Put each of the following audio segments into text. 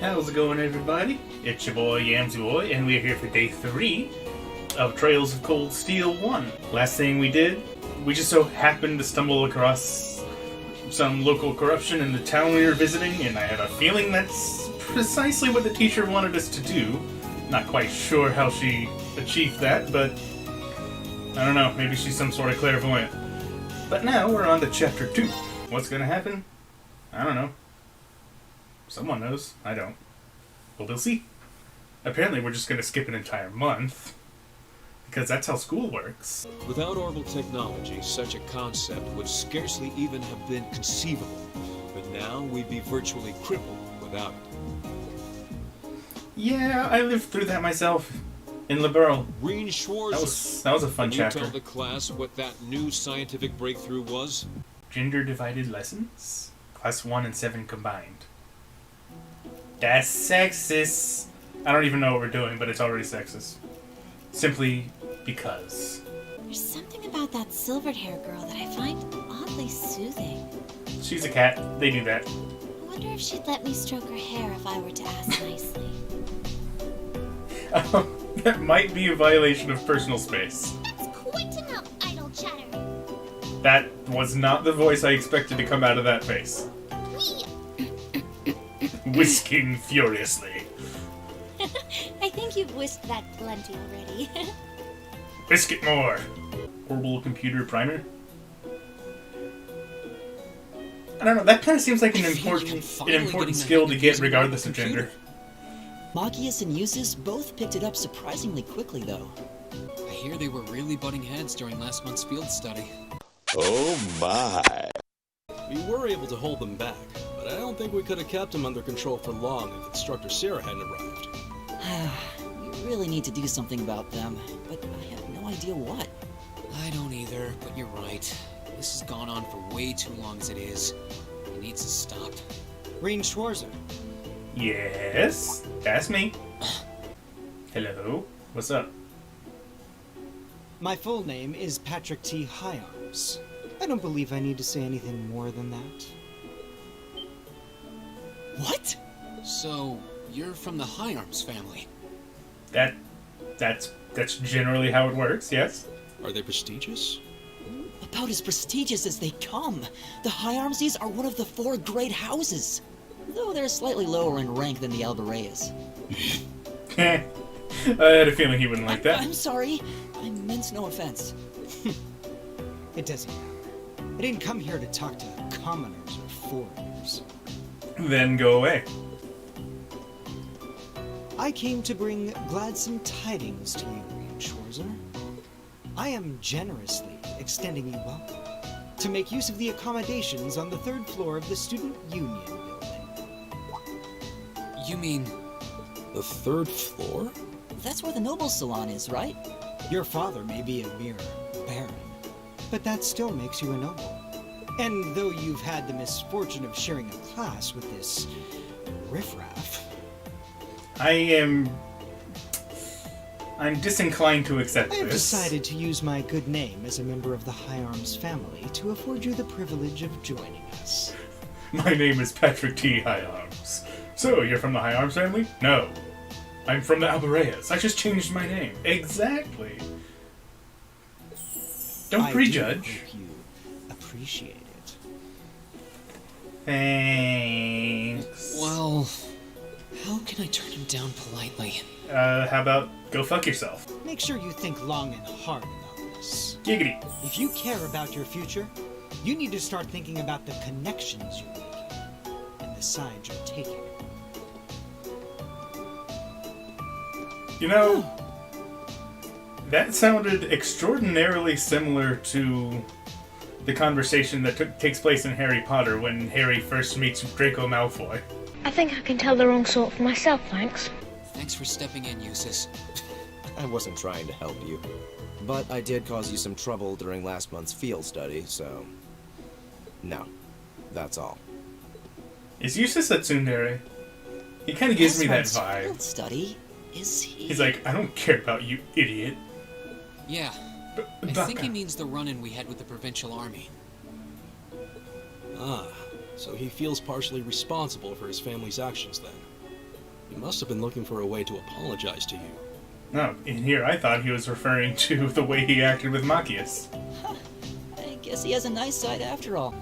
How's it going, everybody? It's your boy Yamsy Boy, and we're here for day 3 of Trails of Cold Steel 1. Last thing we did, we just so happened to stumble across some local corruption in the town we were visiting, and I have a feeling that's precisely what the teacher wanted us to do. Not quite sure how she achieved that, but I don't know, maybe she's some sort of clairvoyant. But now we're on to chapter 2. What's gonna happen? I don't know. Someone knows. I don't. Well, we'll see. Apparently we're just gonna skip an entire month, because that's how school works. Without orbital technology, such a concept would scarcely even have been conceivable. But now we'd be virtually crippled without it. Yeah, I lived through that myself in Liberal. Reen Schwarzer. That was a fun chapter. Can you tell the class what that new scientific breakthrough was? Gender-divided lessons? Class 1 and 7 combined. That's sexist. I don't even know what we're doing, but it's already sexist. Simply because. There's something about that silvered-haired girl that I find oddly soothing. She's a cat. They do that. I wonder if she'd let me stroke her hair if I were to ask nicely. That might be a violation of personal space. That's quite enough idle chatter. That was not the voice I expected to come out of that face. Whisking furiously. I think you've whisked that plenty already. Whisk it more. Orbital computer primer? I don't know, that kind of seems like an important skill to get regardless of gender. Magius and Eustace both picked it up surprisingly quickly, though. I hear they were really butting heads during last month's field study. Oh my. We were able to hold them back, but I don't think we could have kept them under control for long if Instructor Sarah hadn't arrived. We really need to do something about them, but I have no idea what. I don't either, but you're right. This has gone on for way too long as it is. It needs to stop. Reen Schwarzer. Yes, that's me. Hello, what's up? My full name is Patrick T. Higharms. I don't believe I need to say anything more than that. What? So, you're from the Higharms family? That's generally how it works, yes? Are they prestigious? About as prestigious as they come. The Higharmses are one of the 4 great houses, though they're slightly lower in rank than the Albareas. I had a feeling he wouldn't like that. I'm sorry. I meant no offense. It doesn't matter. I didn't come here to talk to commoners or foreigners. Then go away. I came to bring gladsome tidings to you, Reen Schwarzer. I am generously extending you welcome to make use of the accommodations on the 3rd floor of the Student Union building. You mean... The 3rd floor? That's where the Nobles Salon is, right? Your father may be a mere baron, but that still makes you a noble. And though you've had the misfortune of sharing a class with this riffraff... I'm disinclined to accept I have this. decided to use my good name as a member of the Higharms family to afford you the privilege of joining us. My name is Patrick T. Higharms. So, you're from the Higharms family? No. I'm from the Albareas. I just changed my name. Exactly. Don't prejudge. I do hope you appreciate it. Thanks. Well... how can I turn him down politely? How about go fuck yourself? Make sure you think long and hard about this. Giggity. If you care about your future, you need to start thinking about the connections you're making and the side you're taking. You know, that sounded extraordinarily similar to the conversation that takes place in Harry Potter when Harry first meets Draco Malfoy. I think I can tell the wrong sort for myself, thanks. Thanks for stepping in, Eustace. I wasn't trying to help you, but I did cause you some trouble during last month's field study, so... No, that's all. Is Eustace a tsundere? He kind of gives me that vibe. Field study? Is he? He's like, I don't care about you, idiot. Yeah. I think he means the run-in we had with the provincial army. Ah, so he feels partially responsible for his family's actions then. He must have been looking for a way to apologize to you. No, in here I thought he was referring to the way he acted with Machias. I guess he has a nice side after all.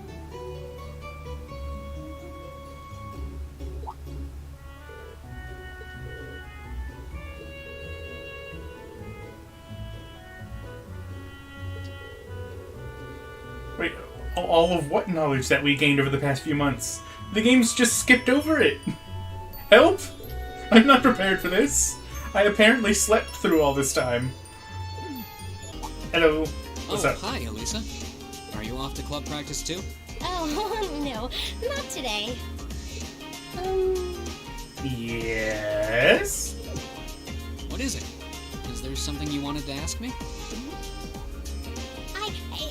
Wait, all of what knowledge that we gained over the past few months? The game's just skipped over it. Help! I'm not prepared for this. I apparently slept through all this time. Hello. What's up? Hi, Elisa. Are you off to club practice too? Oh, no, not today. Yes? What is it? Is there something you wanted to ask me?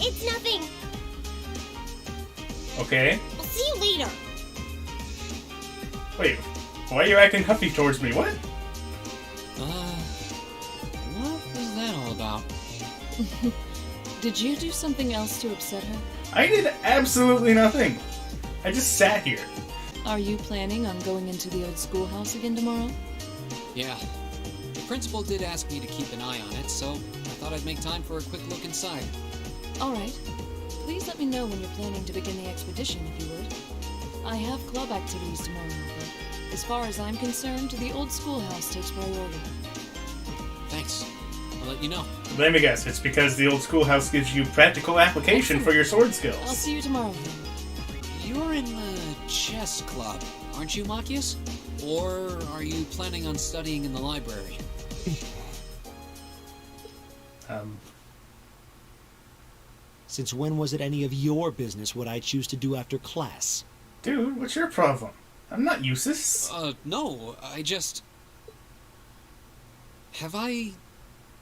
It's nothing. Okay. I'll see you later. Wait, why are you acting huffy towards me? What? What was that all about? Did you do something else to upset her? I did absolutely nothing. I just sat here. Are you planning on going into the old schoolhouse again tomorrow? Yeah. The principal did ask me to keep an eye on it, so I thought I'd make time for a quick look inside. All right. Please let me know when you're planning to begin the expedition, if you would. I have club activities tomorrow, but as far as I'm concerned, the old schoolhouse takes priority. Thanks. I'll let you know. Let me guess, it's because the old schoolhouse gives you practical application for your sword I'll skills. see you tomorrow then. You're in the chess club, aren't you, Machias? Or are you planning on studying in the library? Since when was it any of your business what I choose to do after class? Dude, what's your problem? I'm not useless. No, I just... Have I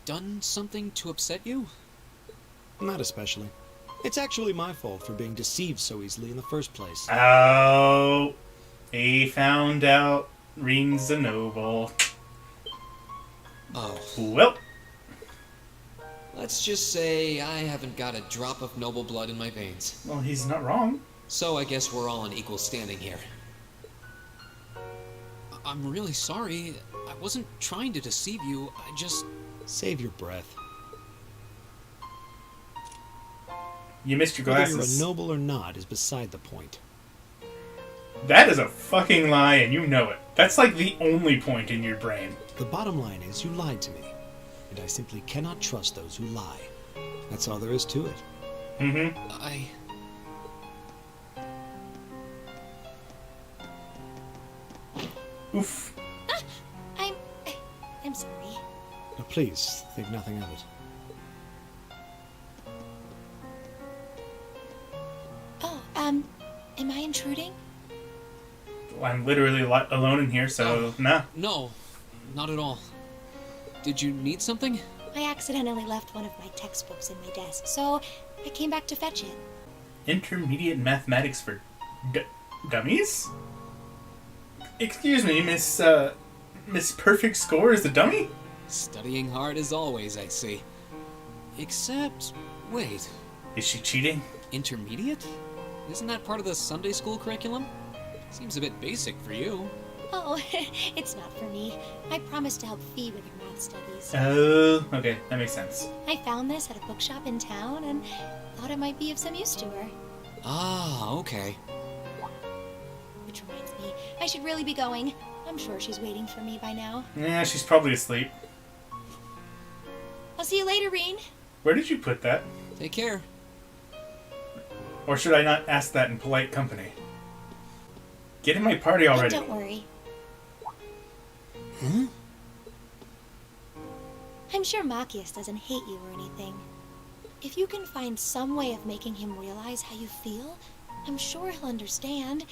done something to upset you? Not especially. It's actually my fault for being deceived so easily in the first place. Oh, he found out Reen's a noble. Oh. Well, Let's just say I haven't got a drop of noble blood in my veins. well, he's not wrong. So I guess we're all on equal standing here. I'm really sorry. I wasn't trying to deceive you. I just... Save your breath. You missed your Whether glasses. you're a noble or not is beside the point. That is a fucking lie, and you know it. That's like the only point in your brain. The bottom line is you lied to me, and I simply cannot trust those who lie. That's all there is to it. Mm-hmm. Oof. I'm sorry. Now please, think nothing of it. Oh, am I intruding? Well, I'm literally alone in here, so nah. No, not at all. Did you need something? I accidentally left one of my textbooks in my desk, so I came back to fetch it. Intermediate mathematics for dummies? Excuse me, Miss Perfect Score is a dummy? Studying hard as always, I see. Except, wait, Is she cheating? intermediate? Isn't that part of the Sunday school curriculum? Seems a bit basic for you. Oh, it's not for me. I promised to help Fee with her math studies. Oh, okay, that makes sense. I found this at a bookshop in town and thought it might be of some use to her. Ah, okay. Which reminds me, I should really be going. I'm sure she's waiting for me by now. Yeah, she's probably asleep. I'll see you later, Reen. Where did you put that? Take care. Or should I not ask that in polite company? Get in my party already. Don't worry. Huh? I'm sure Machias doesn't hate you or anything. If you can find some way of making him realize how you feel, I'm sure he'll understand.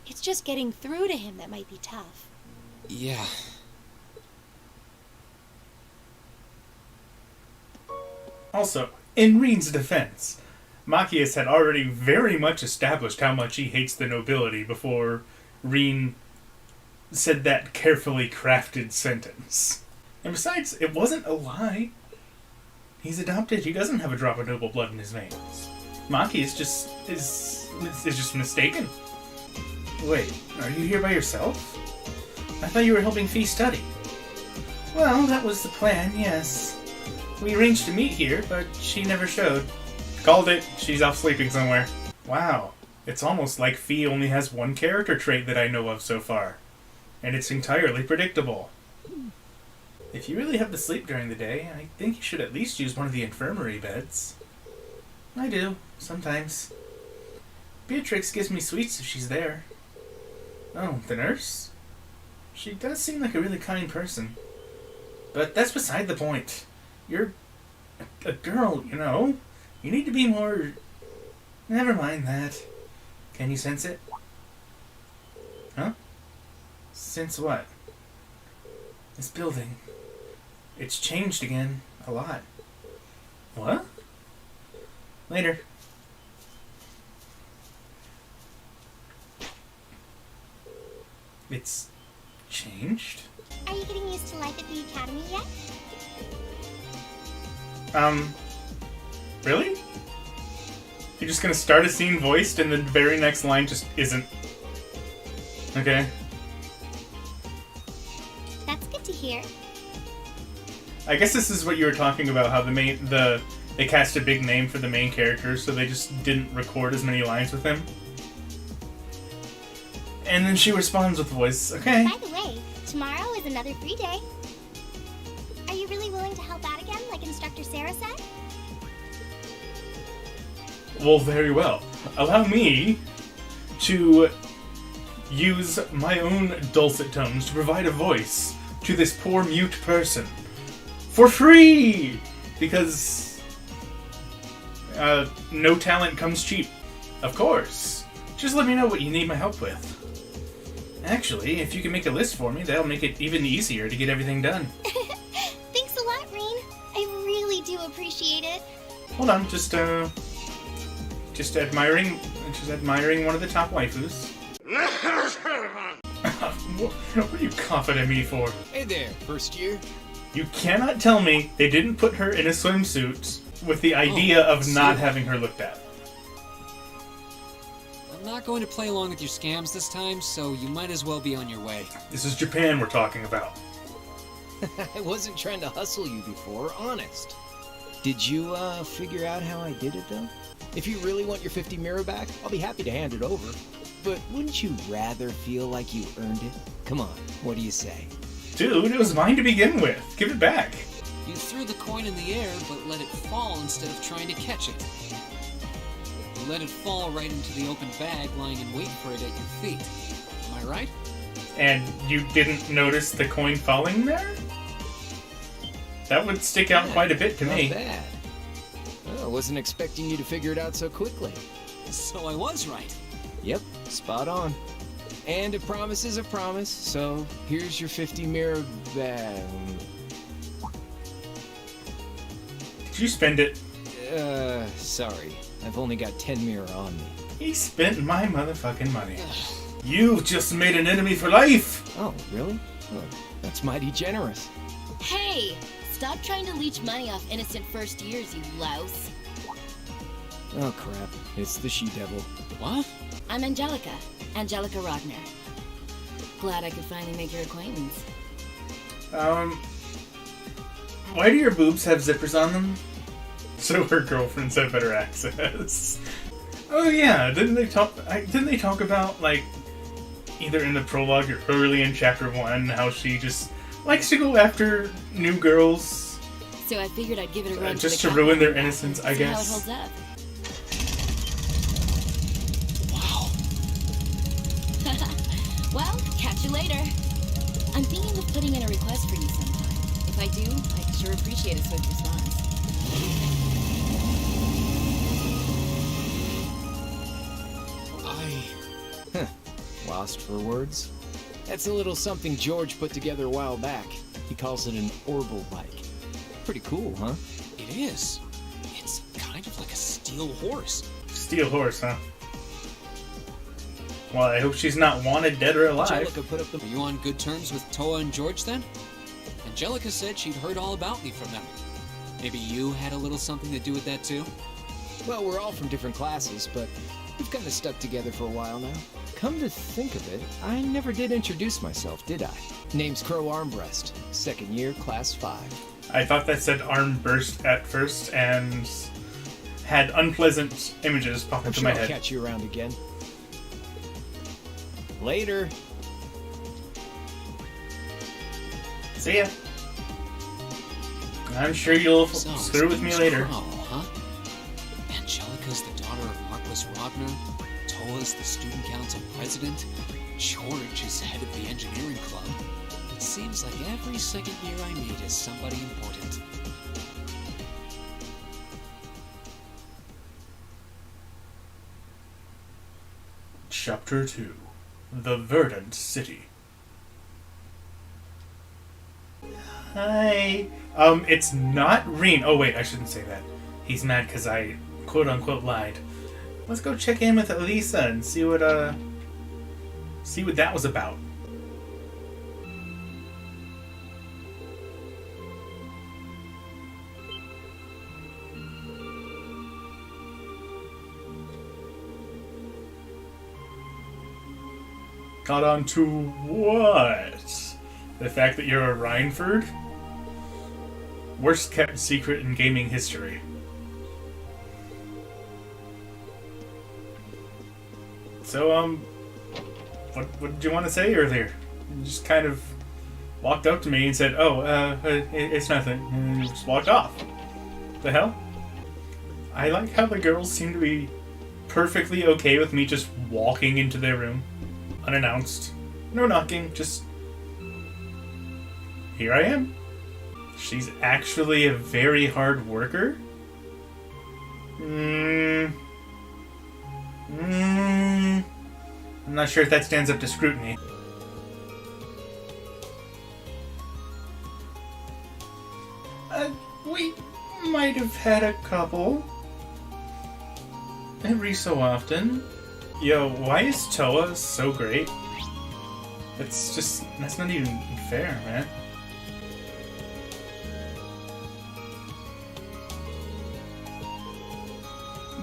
It's just getting through to him that might be tough. Yeah. Also, in Reen's defense, Machias had already very much established how much he hates the nobility before Reen said that carefully crafted sentence. And besides, it wasn't a lie. He's adopted. He doesn't have a drop of noble blood in his veins. Machias is just mistaken. Wait, are you here by yourself? I thought you were helping Fee study. Well, that was the plan, yes. We arranged to meet here, but she never showed. Called it. She's off sleeping somewhere. Wow. It's almost like Fee only has one character trait that I know of so far. And it's entirely predictable. If you really have to sleep during the day, I think you should at least use one of the infirmary beds. I do, sometimes. Beatrix gives me sweets if she's there. Oh, the nurse? She does seem like a really kind person. But that's beside the point. You're a girl, you know. You need to be more... Never mind that. Can you sense it? Huh? Sense what? This building. It's changed again. A lot. What? Later. It's changed? Are you getting used to life at the academy yet? Really? You're just gonna start a scene voiced and the very next line just isn't. Okay. That's good to hear. I guess this is what you were talking about, how they cast a big name for the main character, so they just didn't record as many lines with him. And then she responds with voice. Okay. By the way, tomorrow is another free day. Are you really willing to help out again, like Instructor Sarah said? Well, very well. Allow me to use my own dulcet tones to provide a voice to this poor mute person. For free! Because no talent comes cheap. Of course. Just let me know what you need my help with. Actually, if you can make a list for me, that'll make it even easier to get everything done. Thanks a lot, Reen. I really do appreciate it. Hold on, just admiring one of the top waifus. What are you coughing at me for? Hey there, first year. You cannot tell me they didn't put her in a swimsuit with the idea of not having her looked at. I'm not going to play along with your scams this time, so you might as well be on your way. This is Japan we're talking about. I wasn't trying to hustle you before, honest. Did you, figure out how I did it, though? If you really want your 50 mirror back, I'll be happy to hand it over. But wouldn't you rather feel like you earned it? Come on, what do you say? Dude, it was mine to begin with. Give it back. You threw the coin in the air, but let it fall instead of trying to catch it. You let it fall right into the open bag, lying in wait for it at your feet. Am I right? And you didn't notice the coin falling there? That would stick out quite a bit to me. Not bad. Oh, I wasn't expecting you to figure it out so quickly. So I was right. Yep, spot on. And a promise is a promise, so here's your 50 mirror bag. Did you spend it? Sorry. I've only got 10 mirror on me. He spent my motherfucking money. You just made an enemy for life! Oh, really? Oh, that's mighty generous. Hey! Stop trying to leech money off innocent first years, you louse. Oh, crap. It's the she-devil. What? I'm Angelica Ragnar. Glad I could finally make your acquaintance. Why do your boobs have zippers on them? So her girlfriends have better access. Oh yeah, didn't they talk about, like, either in the prologue or early in chapter 1, how she just likes to go after new girls? So I figured I'd give it a run just to ruin their innocence, I guess. How it holds up. Well, catch you later. I'm thinking of putting in a request for you sometime. If I do, I'd sure appreciate a swift response. Lost for words? That's a little something George put together a while back. He calls it an orbital bike. Pretty cool, huh? It is. It's kind of like a steel horse. Steel horse, huh? Well, I hope she's not wanted, dead or alive. Angelica put up the... Are you on good terms with Toa and George, then? Angelica said she'd heard all about me from them. Maybe you had a little something to do with that, too? Well, we're all from different classes, but we've kind of stuck together for a while now. come to think of it, I never did introduce myself, did I? Name's Crow Armbreast, second year, class 5. I thought that said arm burst at first and had unpleasant images pop I'm into sure my I'll head. catch you around again. Later. See ya. I'm sure you'll So, screw with me his later. Crow, huh? Angelica's the daughter of Marquis Rodner. Toa's the student council president. George is head of the engineering club. It seems like every second year I meet is somebody important. Chapter 2. The Verdant City. Hi. It's not Reen. Oh wait, I shouldn't say that. He's mad because I quote-unquote lied. Let's go check in with Elisa and see what that was about. Caught on to what? The fact that you're a Rhineford? Worst kept secret in gaming history. So, what did you want to say earlier? You just kind of walked up to me and said, it's nothing, and you just walked off. The hell? I like how the girls seem to be perfectly okay with me just walking into their room, unannounced. No knocking, just... here I am. She's actually a very hard worker? I'm not sure if that stands up to scrutiny. We might have had a couple. Every so often. Yo, why is Toa so great? That's not even fair, man.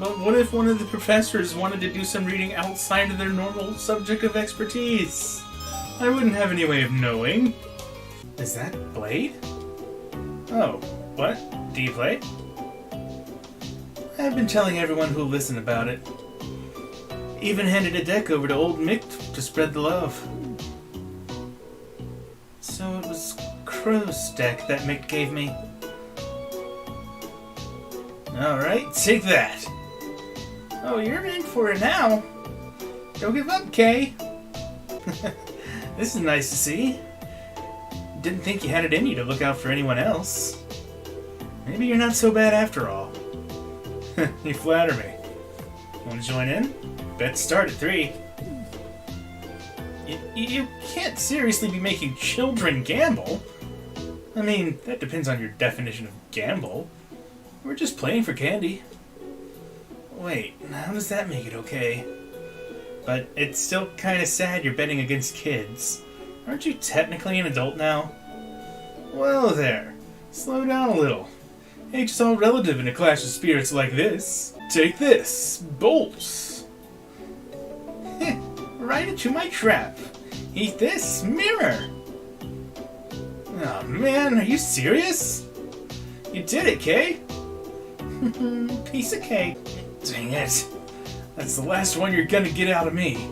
But what if one of the professors wanted to do some reading outside of their normal subject of expertise? I wouldn't have any way of knowing. Is that Blade? Oh, what? Do you play? I've been telling everyone who'll listen about it. Even handed a deck over to old Mick to spread the love. So it was Crow's deck that Mick gave me. Alright, take that. Oh, you're in for it now. Don't give up, Kay. This is nice to see. Didn't think you had it in you to look out for anyone else. Maybe you're not so bad after all. You flatter me. Want to join in? Bets start at 3. You can't seriously be making children gamble. I mean, that depends on your definition of gamble. We're just playing for candy. Wait, how does that make it okay? But it's still kind of sad you're betting against kids. Aren't you technically an adult now? Well there, slow down a little. Age is all relative in a clash of spirits like this. Take this, bolts. Right into my trap. Eat this, mirror. Oh man, are you serious? You did it, Kay. Piece of cake. Dang it. That's the last one you're gonna get out of me.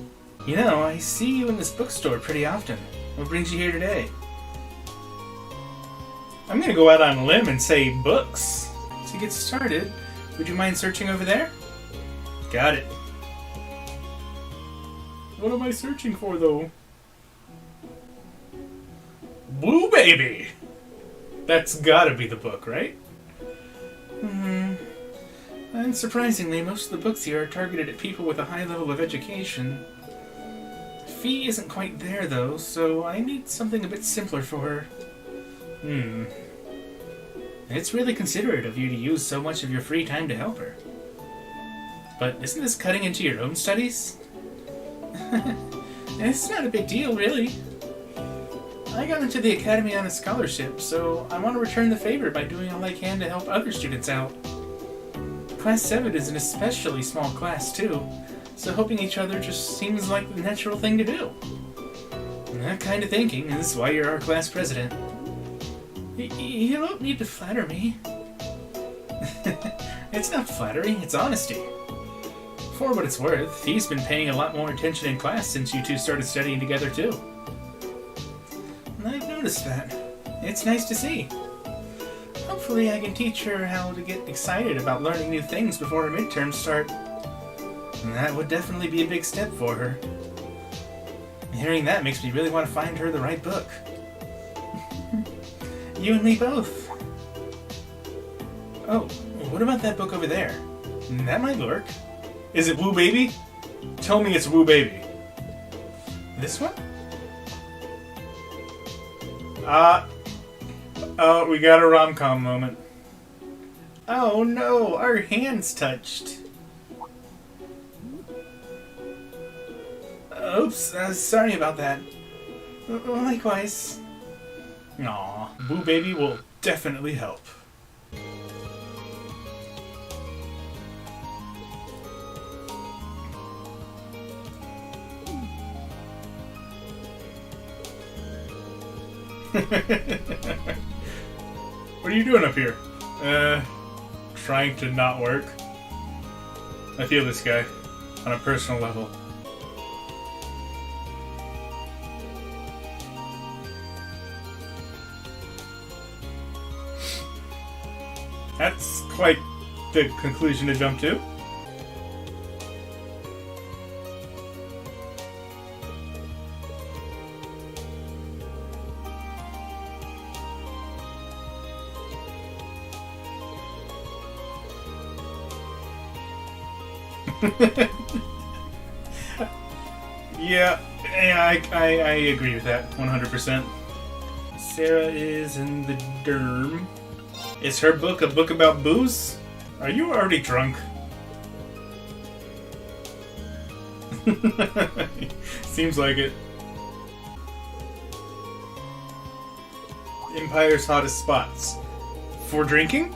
You know, I see you in this bookstore pretty often. What brings you here today? I'm gonna go out on a limb and say books. To get started, would you mind searching over there? Got it. What am I searching for, though? Blue Baby! That's gotta be the book, right? Unsurprisingly, most of the books here are targeted at people with a high level of education. Fee isn't quite there, though, so I need something a bit simpler for her. It's really considerate of you to use so much of your free time to help her. But isn't this cutting into your own studies? It's not a big deal, really. I got into the Academy on a scholarship, so I want to return the favor by doing all I can to help other students out. Class 7 is an especially small class, too. So helping each other just seems like the natural thing to do. And that kind of thinking is why you're our class president. You don't need to flatter me. It's not flattery, it's honesty. For what it's worth, he's been paying a lot more attention in class since you two started studying together too. And I've noticed that. It's nice to see. Hopefully I can teach her how to get excited about learning new things before her midterms start. And that would definitely be a big step for her. Hearing that makes me really want to find her the right book. You and me both. Oh, what about that book over there? That might work. Is it Woo Baby? Tell me it's Woo Baby. This one? Oh, we got a rom-com moment. Oh no, our hands touched. Oops, sorry about that. Likewise. Aw, Woo Baby will definitely help. What are you doing up here? Trying to not work. I feel this guy on a personal level. That's quite the conclusion to jump to. Yeah, I agree with that 100%. Sarah is in the derm. Is her book a book about booze? Are you already drunk? Seems like it. Empire's Hottest Spots. For drinking?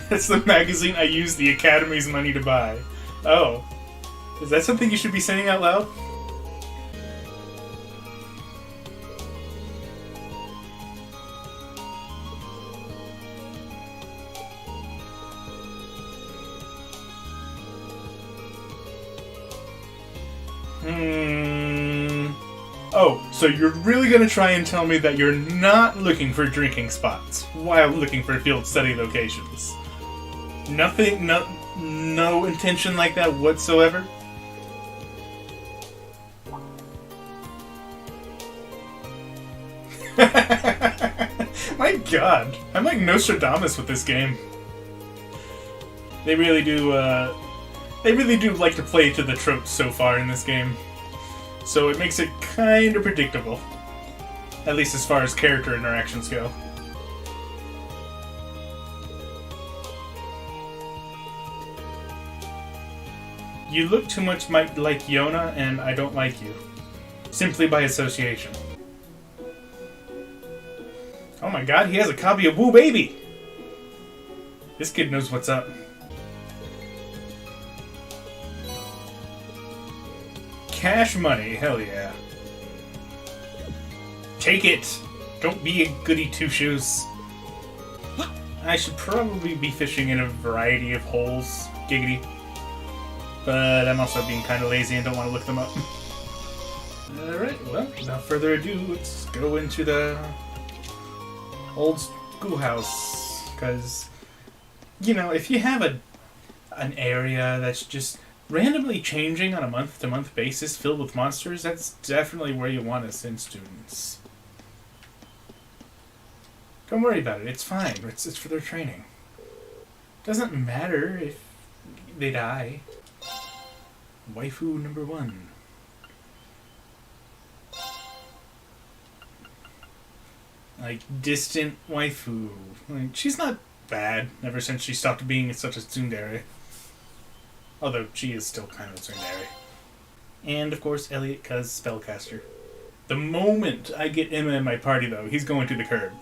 That's the magazine I used the Academy's money to buy. Oh. Is that something you should be saying out loud? Oh, so you're really gonna try and tell me that you're not looking for drinking spots while looking for field study locations? Nothing, no intention like that whatsoever? My god, I'm like Nostradamus with this game. They really do like to play to the tropes so far in this game. So it makes it kind of predictable. At least as far as character interactions go. You look too much like Yona, and I don't like you. Simply by association. Oh my god, he has a copy of Woo Baby! This kid knows what's up. Cash money, hell yeah. Take it! Don't be a goody two-shoes. I should probably be fishing in a variety of holes, giggity. But I'm also being kind of lazy and don't want to look them up. Alright, well, without further ado, let's go into the old schoolhouse. Because, you know, if you have an area that's just randomly changing on a month-to-month basis filled with monsters, that's definitely where you want to send students. Don't worry about it, it's fine. It's for their training. Doesn't matter if they die. Waifu number 1. Like, distant waifu. Like, she's not bad ever since she stopped being such a tsundere. Although she is still kind of a tsundere. And of course, Elliot, cuz spellcaster. The moment I get Emma in my party, though, he's going to the curb.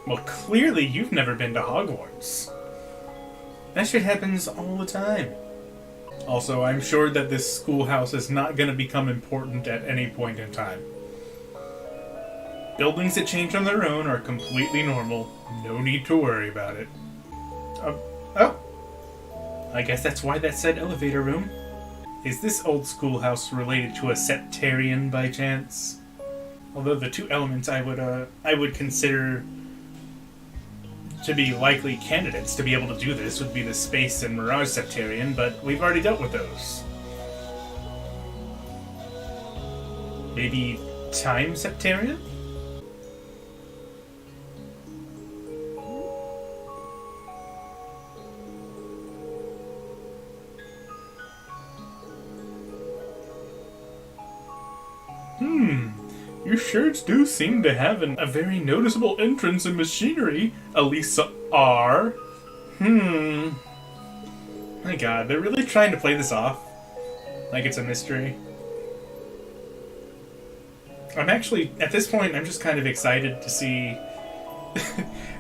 Well, clearly you've never been to Hogwarts. That shit happens all the time. Also, I'm sure that this schoolhouse is not going to become important at any point in time. Buildings that change on their own are completely normal. No need to worry about it. Oh. I guess that's why that said elevator room. Is this old schoolhouse related to a septarian by chance? Although the two elements I would consider to be likely candidates to be able to do this would be the Space and Mirage Septarian, but we've already dealt with those. Maybe Time Septarian? Your shirts do seem to have a very noticeable entrance in machinery, Elisa R. My god, they're really trying to play this off like it's a mystery. I'm actually, at this point, I'm just kind of excited to see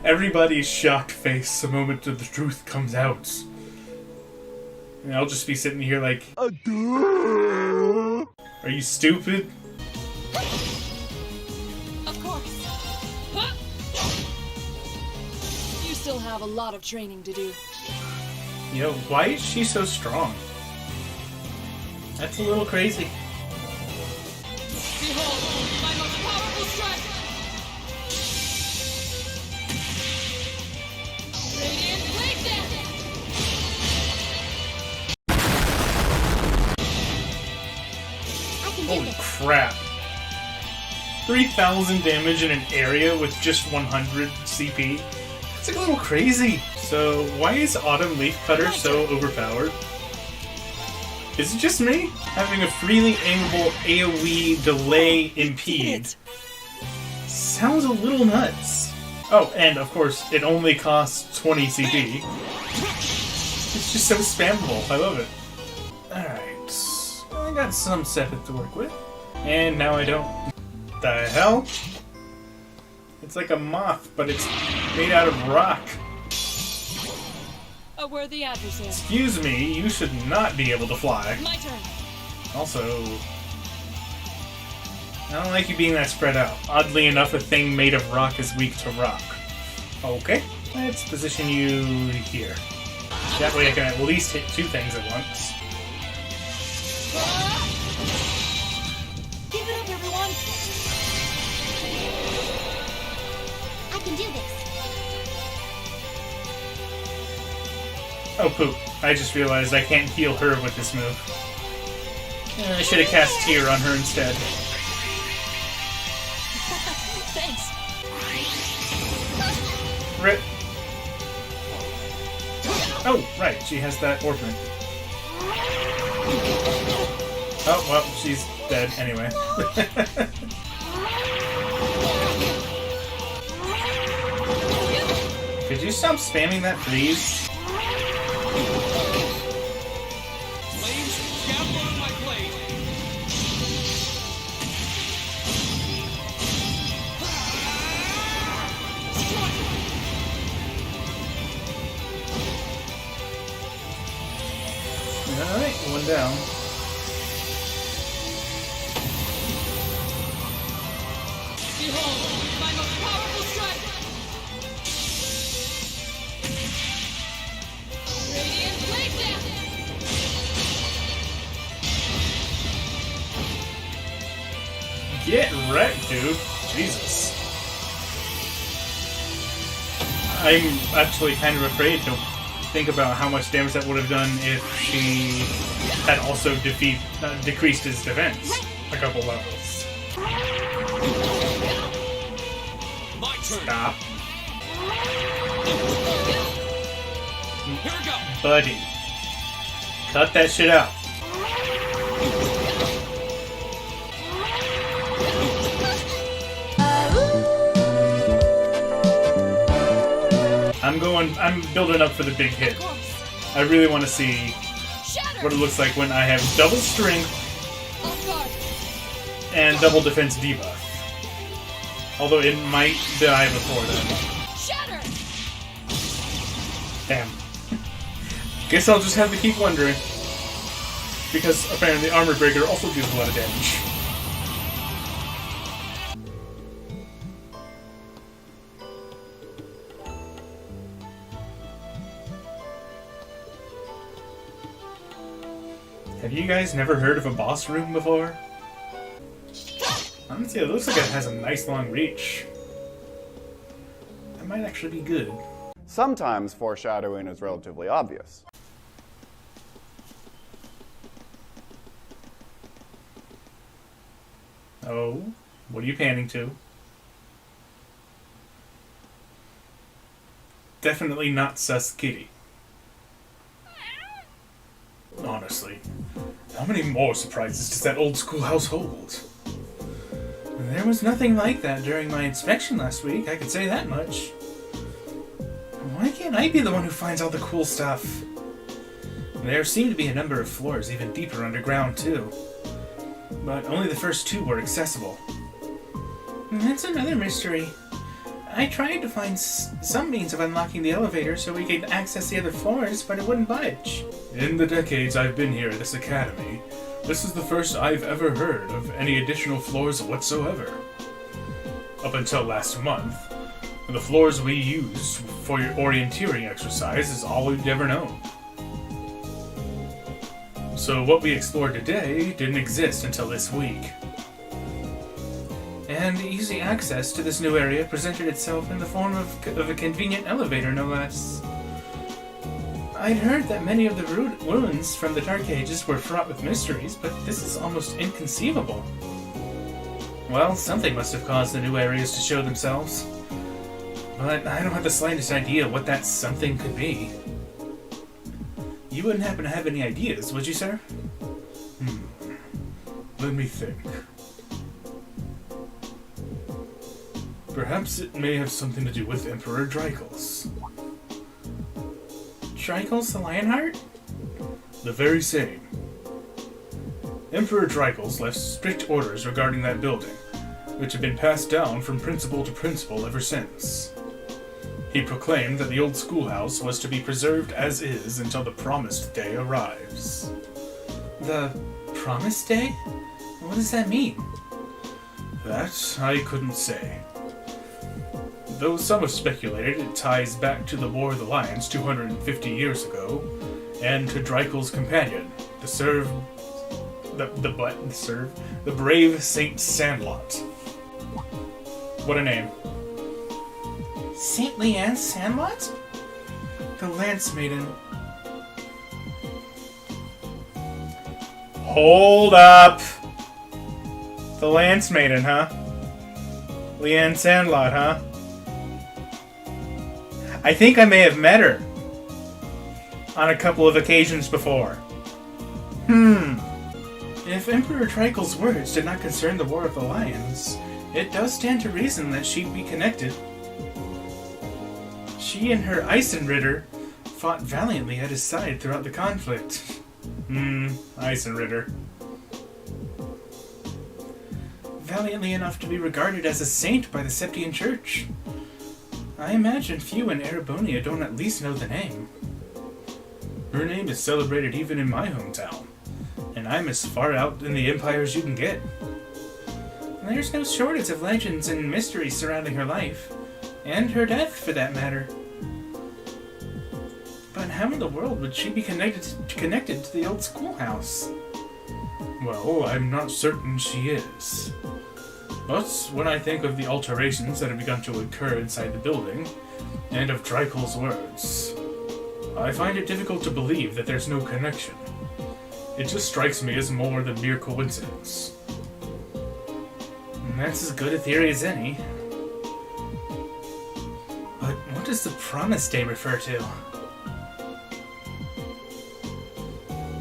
everybody's shocked face the moment that the truth comes out. And I'll just be sitting here like, are you stupid? Of course. Huh? You still have a lot of training to do. Yo, why is she so strong? That's a little crazy. Behold, my most powerful strike! Radiant Blade Dance! Holy crap. 3,000 damage in an area with just 100 CP? That's like a little crazy. So, why is Autumn Leaf Cutter so overpowered? Is it just me? Having a freely aimable AoE delay impede sounds a little nuts. Oh, and of course, it only costs 20 CP. It's just so spammable. I love it. Alright. I got some Sepith to work with. And now I don't. The hell? It's like a moth, but it's made out of rock. A worthy adversary. Excuse me, you should not be able to fly. My turn. Also, I don't like you being that spread out. Oddly enough, a thing made of rock is weak to rock. Okay, let's position you here. That way I can at least hit two things at once. Keep it up, everyone! I can do this. Oh poop, I just realized I can't heal her with this move. I should have cast Tear on her instead. Thanks. Rip. Oh, right, she has that orphan. Oh, well, she's dead anyway. Could you stop spamming that, please? Flames, gather on my blade. Alright, one down. Behold, my most powerful strike! Radiant Blade Dance! Get wrecked, dude. Jesus. I'm actually kind of afraid to think about how much damage that would have done if she had also decreased his defense a couple levels. My turn. Stop. Here we go. Buddy. Cut that shit out. I'm building up for the big hit. I really want to see what it looks like when I have double strength and double defense debuff. Although it might die before then. Shatter! Damn. Guess I'll just have to keep wondering. Because apparently Armor Breaker also deals a lot of damage. Have you guys never heard of a boss room before? Honestly, it looks like it has a nice long reach. That might actually be good. Sometimes foreshadowing is relatively obvious. Oh, what are you panning to? Definitely not sus kitty. Honestly, how many more surprises does that old schoolhouse hold? There was nothing like that during my inspection last week, I can say that much. Why can't I be the one who finds all the cool stuff? There seem to be a number of floors even deeper underground, too. But only the first two were accessible. That's another mystery. I tried to find some means of unlocking the elevator so we could access the other floors, but it wouldn't budge. In the decades I've been here at this academy, this is the first I've ever heard of any additional floors whatsoever. Up until last month, the floors we use for your orienteering exercise is all we've ever known. So what we explored today didn't exist until this week. And easy access to this new area presented itself in the form of a convenient elevator, no less. I'd heard that many of the ruins from the Dark Ages were fraught with mysteries, but this is almost inconceivable. Well, something must have caused the new areas to show themselves. But I don't have the slightest idea what that something could be. You wouldn't happen to have any ideas, would you, sir? Let me think. Perhaps it may have something to do with Emperor Drykles. Drykles the Lionheart? The very same. Emperor Drykles left strict orders regarding that building, which have been passed down from principal to principal ever since. He proclaimed that the old schoolhouse was to be preserved as is until the promised day arrives. The promised day? What does that mean? That I couldn't say. Though some have speculated it ties back to the War of the Lions 250 years ago, and to Drykles' companion, the brave Saint Sandlot. What a name. Saint Leanne Sandlot? The Lance Maiden. Hold up! The Lance Maiden, huh? Leanne Sandlot, huh? I think I may have met her on a couple of occasions before. If Emperor Drykles' words did not concern the War of the Lions, it does stand to reason that she'd be connected. She and her Eisenritter fought valiantly at his side throughout the conflict. Eisenritter. Valiantly enough to be regarded as a saint by the Septian Church. I imagine few in Erebonia don't at least know the name. Her name is celebrated even in my hometown, and I'm as far out in the Empire as you can get. There's no shortage of legends and mysteries surrounding her life, and her death for that matter. But how in the world would she be connected to the old schoolhouse? Well, I'm not certain she is. But when I think of the alterations that have begun to occur inside the building, and of Drykles' words, I find it difficult to believe that there's no connection. It just strikes me as more than mere coincidence. That's as good a theory as any. But what does the Promise Day refer to?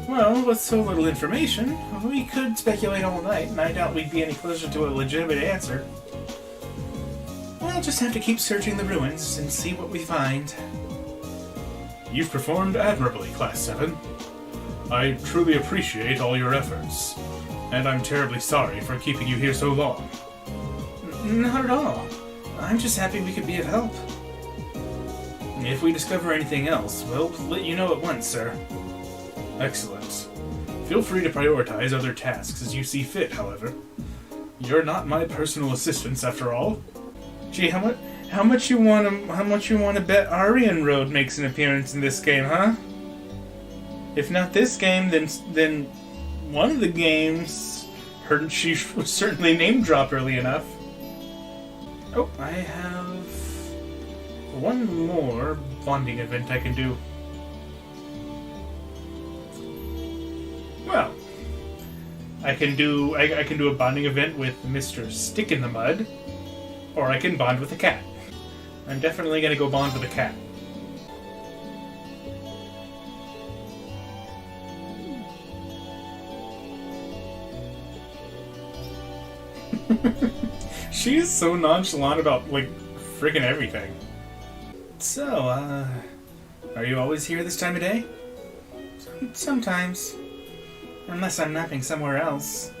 Well, with so little information, we could speculate all night, and I doubt we'd be any closer to a legitimate answer. We'll just have to keep searching the ruins and see what we find. You've performed admirably, Class 7. I truly appreciate all your efforts, and I'm terribly sorry for keeping you here so long. Not at all. I'm just happy we could be of help. If we discover anything else, we'll let you know at once, sir. Excellent. Feel free to prioritize other tasks as you see fit, however. You're not my personal assistants, after all. Gee, how much you wanna bet Aryan Road makes an appearance in this game, huh? If not this game, then one of the games. She was certainly name dropped early enough. Oh, I have one more bonding event I can do. Well, I can do a bonding event with Mr. Stick in the Mud, or I can bond with a cat. I'm definitely gonna go bond with a cat. She's so nonchalant about, like, friggin' everything. So, are you always here this time of day? Sometimes. Unless I'm napping somewhere else.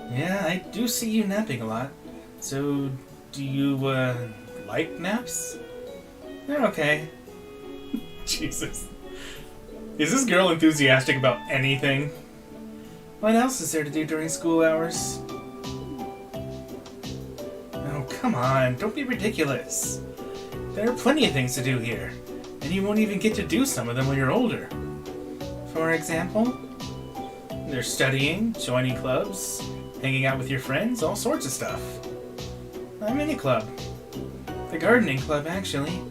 Yeah, I do see you napping a lot. So, do you, like naps? They're okay. Jesus. Is this girl enthusiastic about anything? What else is there to do during school hours? Oh, come on, don't be ridiculous. There are plenty of things to do here, and you won't even get to do some of them when you're older. For example, there's studying, joining clubs, hanging out with your friends, all sorts of stuff. I'm in a club. The gardening club, actually.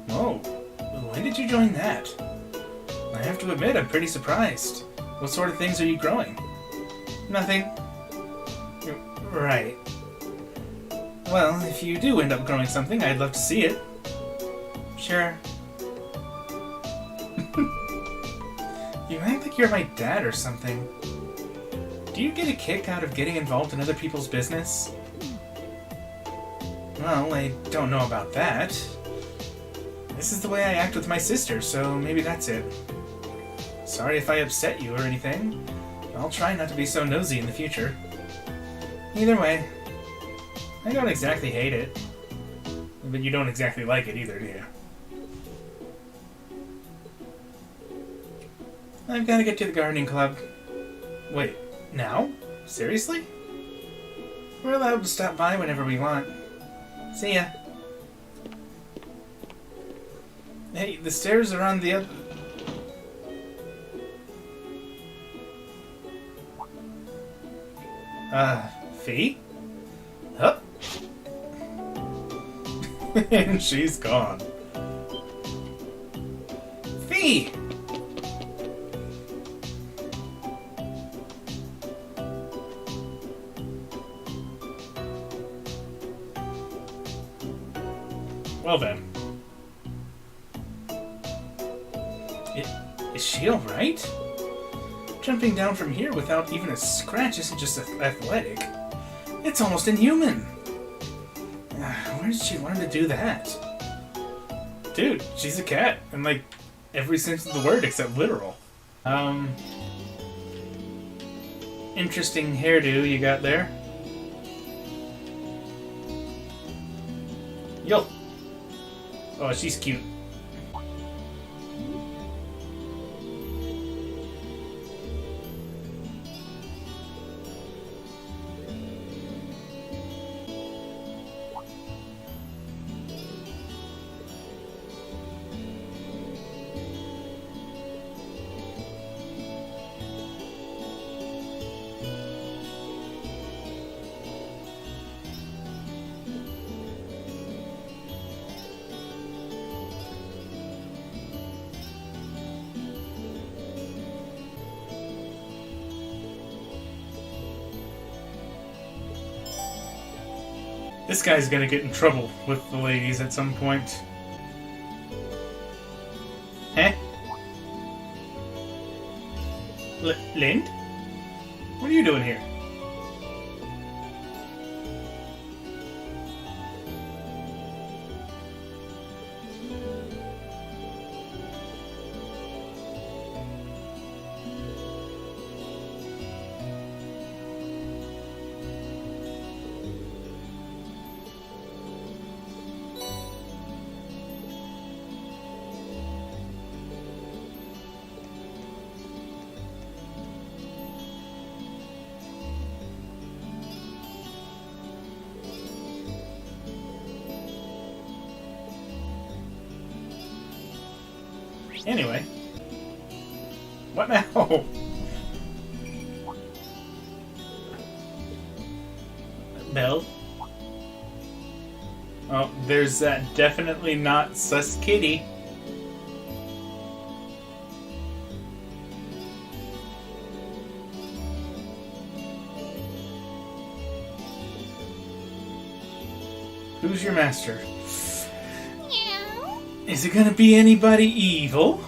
Oh, when did you join that? I have to admit, I'm pretty surprised. What sort of things are you growing? Nothing. Right. Well, if you do end up growing something, I'd love to see it. Sure. You act like you're my dad or something. Do you get a kick out of getting involved in other people's business? Well, I don't know about that. This is the way I act with my sister, so maybe that's it. Sorry if I upset you or anything. I'll try not to be so nosy in the future. Either way, I don't exactly hate it. But you don't exactly like it either, do you? I've got to get to the gardening club. Wait, now? Seriously? We're allowed to stop by whenever we want. See ya. Hey, the stairs are on the other... Fee? Huh? And she's gone. Fee! Well then. Is she alright? Jumping down from here without even a scratch isn't just athletic. It's almost inhuman. Where did she learn to do that? Dude, she's a cat. In, like, every sense of the word except literal. Interesting hairdo you got there. Yo! Oh, she's cute. This guy's gonna get in trouble with the ladies at some point. Huh? Lind? What are you doing here? Anyway. What now? Belle? Oh, there's that definitely not sus kitty. Who's your master? Meow. Is it gonna be anybody evil?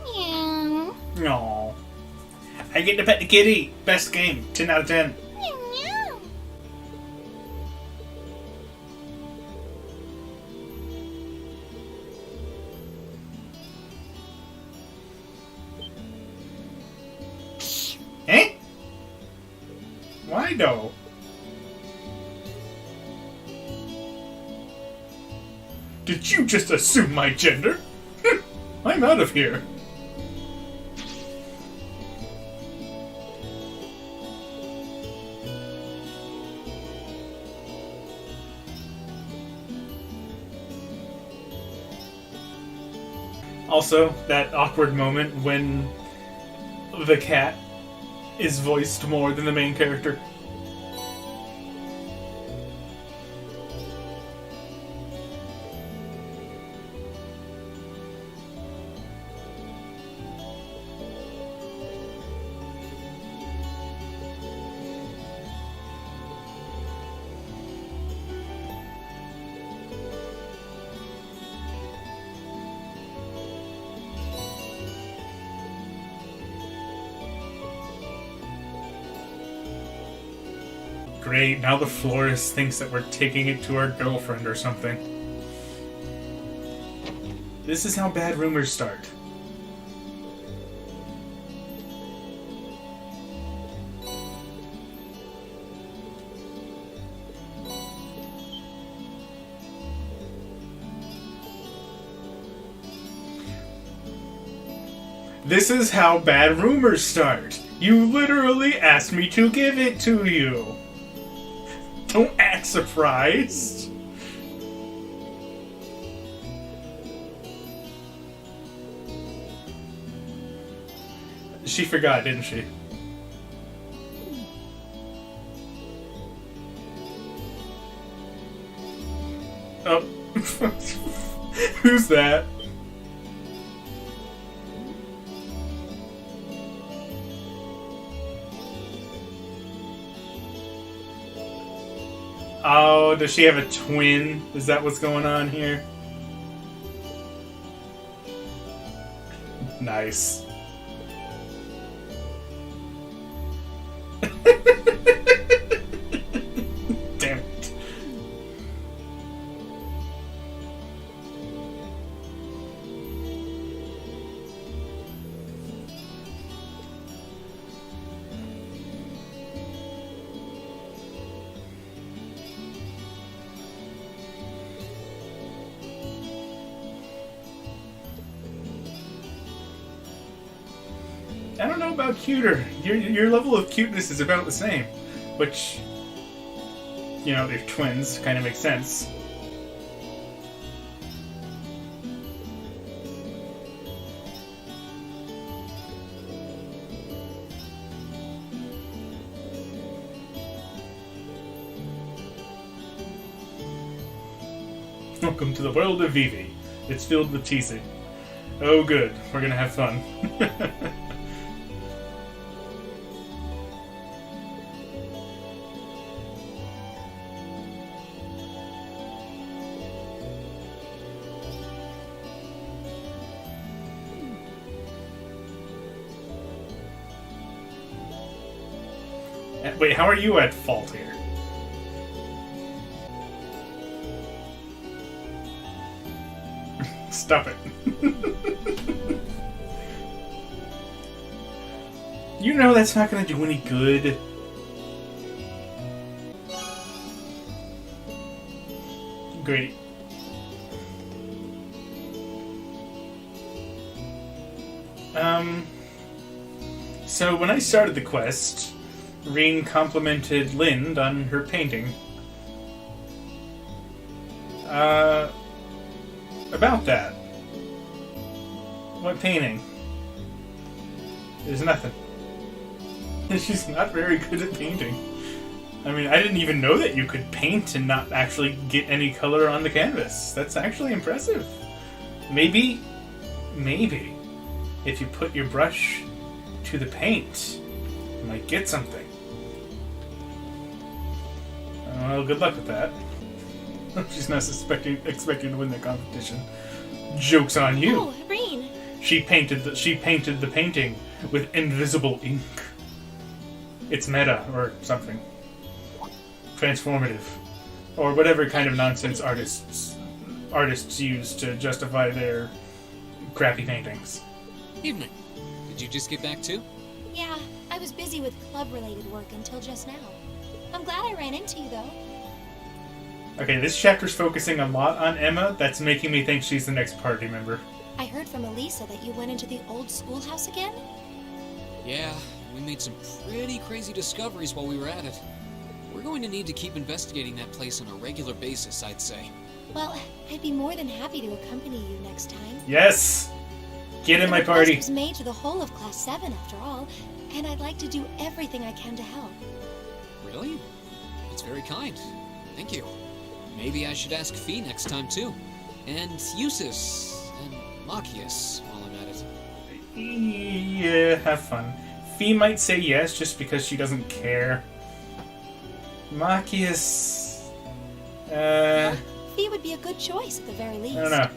Meow. No. I get to pet the kitty. Best game. 10 out of 10. Meow, meow. Eh? Why though? Did you just assume my gender? I'm out of here. Also, that awkward moment when the cat is voiced more than the main character. Great, now the florist thinks that we're taking it to our girlfriend or something. This is how bad rumors start. This is how bad rumors start. You literally asked me to give it to you. Don't act surprised. She forgot, didn't she? Oh. Who's that? Oh, does she have a twin? Is that what's going on here? Nice. Damn it. I don't know about cuter. Your level of cuteness is about the same. Which, you know, they're twins, kind of makes sense. Welcome to the world of Vivi. It's filled with teasing. Oh good, we're gonna have fun. Wait, how are you at fault here? Stop it. You know that's not gonna do any good. Great. So when I started the quest, Reen complimented Lind on her painting. About that. What painting? There's nothing. She's not very good at painting. I mean, I didn't even know that you could paint and not actually get any color on the canvas. That's actually impressive. Maybe, if you put your brush to the paint, you might get something. Well, good luck with that. She's not expecting to win the competition. Joke's on you. Oh, Irene. She painted the painting with invisible ink. It's meta or something. Transformative. Or whatever kind of nonsense artists use to justify their crappy paintings. Evening. Did you just get back too? Yeah, I was busy with club-related work until just now. I'm glad I ran into you, though. Okay, this chapter's focusing a lot on Emma. That's making me think she's the next party member. I heard from Elisa that you went into the old schoolhouse again? Yeah, we made some pretty crazy discoveries while we were at it. We're going to need to keep investigating that place on a regular basis, I'd say. Well, I'd be more than happy to accompany you next time. Yes! Get in my party. The request was made to the whole of Class 7, after all, and I'd like to do everything I can to help. Really? That's very kind. Thank you. Maybe I should ask Fee next time, too. And Eustace, and Machias while I'm at it. Yeah, have fun. Fee might say yes just because she doesn't care. Machias... Fee would be a good choice at the very least. I don't know.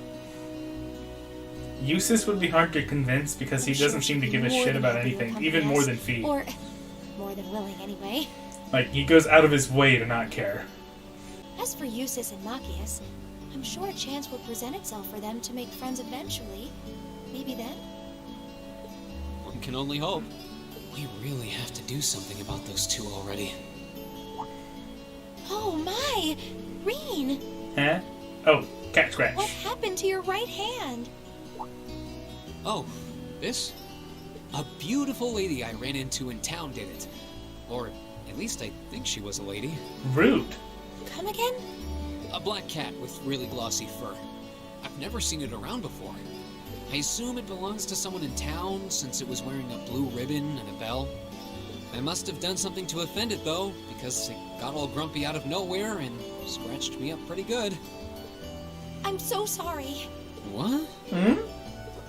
Eustace would be hard to convince because he doesn't seem to give a shit about anything, even more than Fee. Or more than willing, anyway. Like, he goes out of his way to not care. As for Eustace and Machias, I'm sure a chance will present itself for them to make friends eventually. Maybe then? One can only hope. We really have to do something about those two already. Oh my! Reen! Huh? Oh, cat scratch. What happened to your right hand? Oh, this? A beautiful lady I ran into in town did it. Or at least I think she was a lady. Rude. Come again? A black cat with really glossy fur. I've never seen it around before. I assume it belongs to someone in town since it was wearing a blue ribbon and a bell. I must have done something to offend it though, because it got all grumpy out of nowhere and scratched me up pretty good. I'm so sorry. What? Hmm?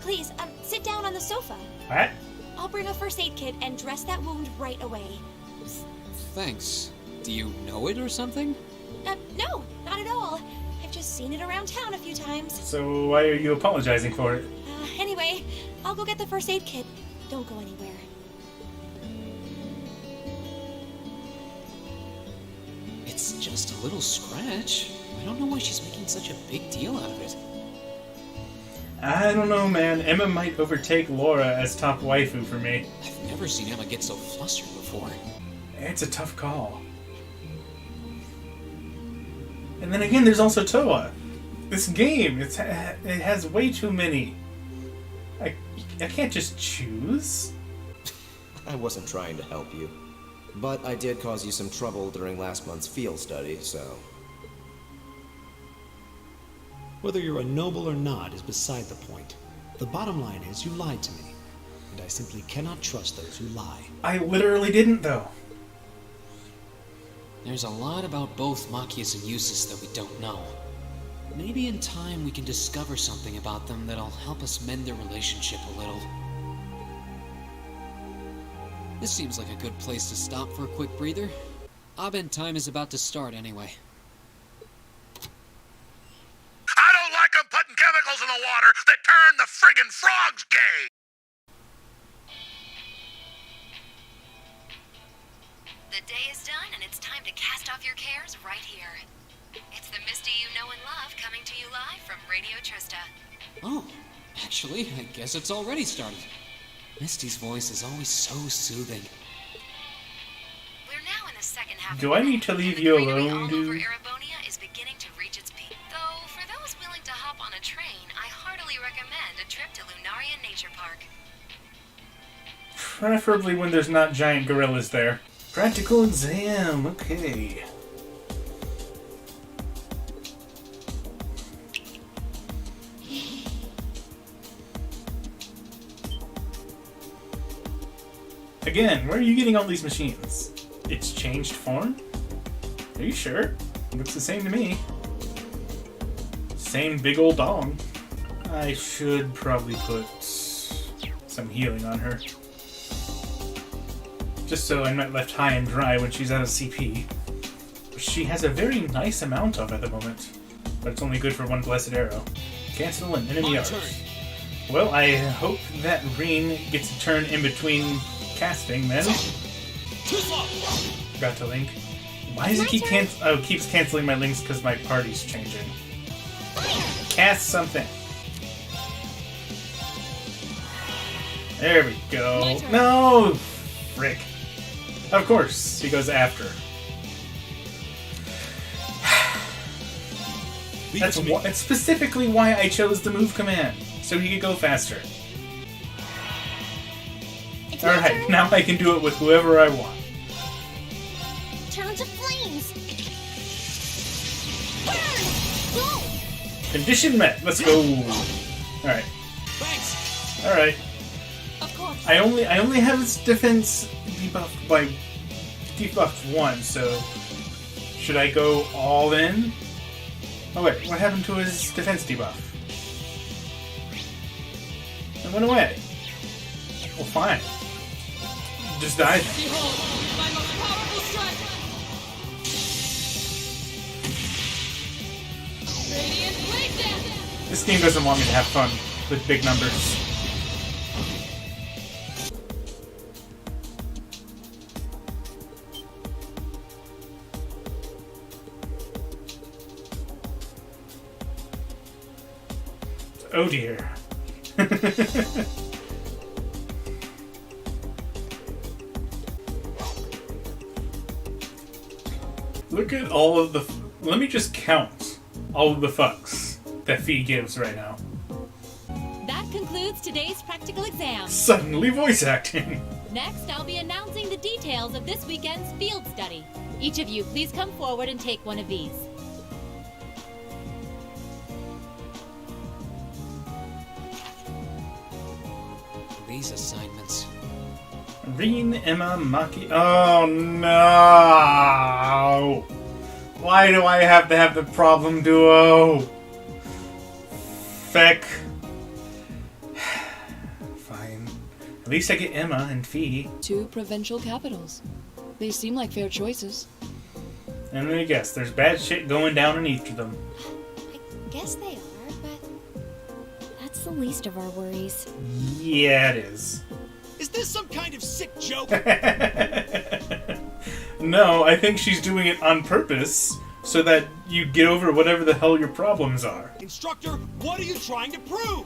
Please, sit down on the sofa. What? I'll bring a first aid kit and dress that wound right away. Thanks. Do you know it or something? No, not at all. I've just seen it around town a few times. So why are you apologizing for it? Anyway, I'll go get the first aid kit. Don't go anywhere. It's just a little scratch. I don't know why she's making such a big deal out of it. I don't know, man. Emma might overtake Laura as top waifu for me. I've never seen Emma get so flustered before. It's a tough call. And then again, there's also Toa. This game, it has way too many. I can't just choose. I wasn't trying to help you. But I did cause you some trouble during last month's field study, so... Whether you're a noble or not is beside the point. The bottom line is you lied to me, and I simply cannot trust those who lie. I literally didn't, though. There's a lot about both Machias and Eustace that we don't know. Maybe in time we can discover something about them that'll help us mend their relationship a little. This seems like a good place to stop for a quick breather. Abend time is about to start anyway. I don't like them putting chemicals in the water that turn the friggin' frogs gay! The day is done, and it's time to cast off your cares right here. It's the Misty you know and love coming to you live from Radio Trista. Oh, actually, I guess it's already started. Misty's voice is always so soothing. We're now in the second half. Do I need to leave you alone, dude? Erebonia is beginning to reach its peak. Though, for those willing to hop on a train, I heartily recommend a trip to Lunaria Nature Park. Preferably when there's not giant gorillas there. Practical exam, okay. Again, where are you getting all these machines? It's changed form? Are you sure? It looks the same to me. Same big old dong. I should probably put some healing on her. Just so I'm not left high and dry when she's out of CP. She has a very nice amount of at the moment, but it's only good for one blessed arrow. Cancel an enemy arc. Well, I hope that Reen gets a turn in between casting then. Forgot to link. Why does it keeps canceling my links because my party's changing? Cast something. There we go. No! Frick. Of course, he goes after. That's specifically why I chose the move command, so he could go faster. Alright, now I can do it with whoever I want. Turn to flames. Burn! Go! Condition met. Let's go. Alright. Thanks. Alright. Of course. I only have his defense debuffed by debuff 1, so should I go all in? Oh wait, what happened to his defense debuff? It went away. Well, fine. Just die then. Behold, my most powerful strike! Radiant Blade Dance! This game doesn't want me to have fun with big numbers. Oh dear. Look at all of the... Let me just count all of the fucks that Fee gives right now. That concludes today's practical exam. Suddenly voice acting. Next, I'll be announcing the details of this weekend's field study. Each of you, please come forward and take one of these. These assignments. Reen, Emma, Maki... Oh no! Why do I have to have the problem duo? Feck. Fine. At least I get Emma and Fee. 2 provincial capitals. They seem like fair choices. And let me guess, there's bad shit going down in each of them. I guess they are, but that's the least of our worries. Yeah, it is. Is this some kind of sick joke? No, I think she's doing it on purpose so that you get over whatever the hell your problems are. Instructor, what are you trying to prove?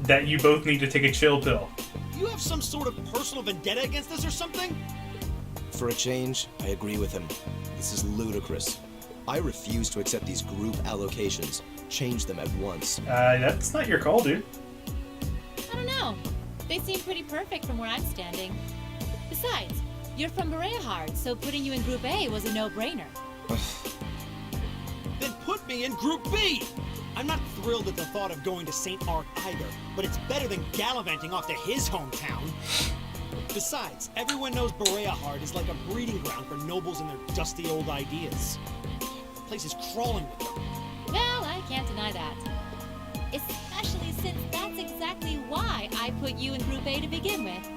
That you both need to take a chill pill. You have some sort of personal vendetta against us or something? For a change, I agree with him. This is ludicrous. I refuse to accept these group allocations. Change them at once. That's not your call, dude. I don't know. They seem pretty perfect from where I'm standing. Besides, you're from Bereahard, so putting you in Group A was a no-brainer. Then put me in Group B! I'm not thrilled at the thought of going to St. Arc either, but it's better than gallivanting off to his hometown. Besides, everyone knows Bereahard is like a breeding ground for nobles and their dusty old ideas. The place is crawling with them. Well, I can't deny that. Especially since that's exactly why I put you in Group A to begin with.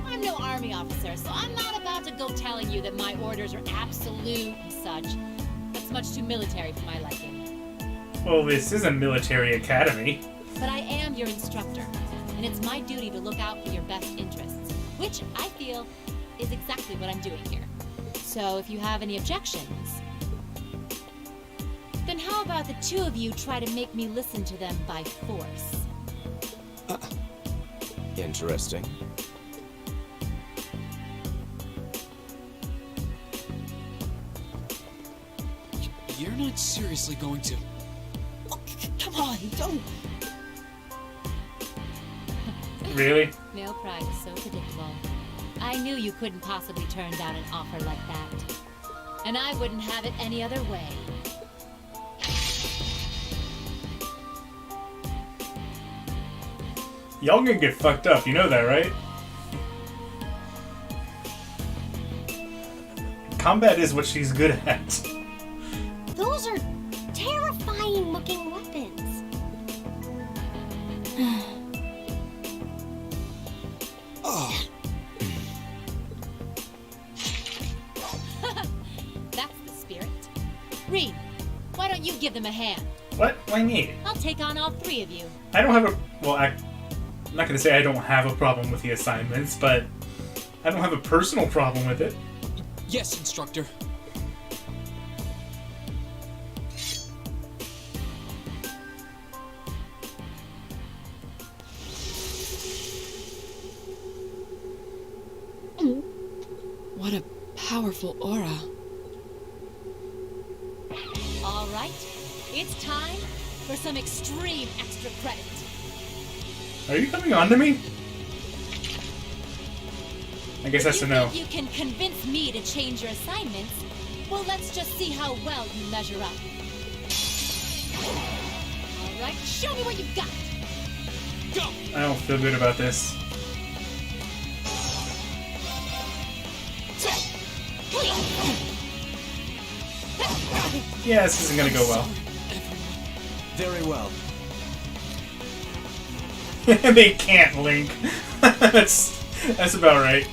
I'm no army officer, so I'm not about to go telling you that my orders are absolute and such. That's much too military for my liking. Well, this is a military academy. But I am your instructor, and it's my duty to look out for your best interests, which I feel is exactly what I'm doing here. So if you have any objections, then how about the 2 of you try to make me listen to them by force? Interesting. You're not seriously going to... Oh, come on, don't... Really? Male pride is so predictable. I knew you couldn't possibly turn down an offer like that. And I wouldn't have it any other way. Y'all gonna get fucked up, you know that, right? Combat is what she's good at. Those are terrifying looking weapons. Oh. That's the spirit. Reed, why don't you give them a hand? What? Why me? I'll take on all three of you. I don't have a... Well, I'm not gonna say I don't have a problem with the assignments, but I don't have a personal problem with it. Yes, instructor. What a powerful aura. All right, it's time for some extreme extra credit. Are you coming on to me? I guess that's a no. If you can convince me to change your assignments, well, let's just see how well you measure up. All right, show me what you've got. Go! I don't feel good about this. Yeah, this isn't gonna go well. Very well. They can't link. That's about right.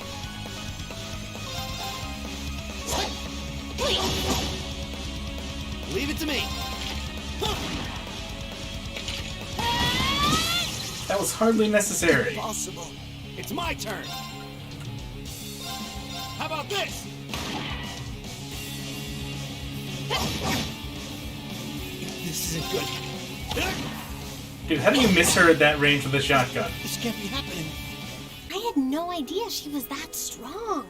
Leave it to me. That was hardly necessary. Impossible. It's my turn. How about this? This isn't good. Dude, how do you miss her at that range with a shotgun? This can't be happening. I had no idea she was that strong.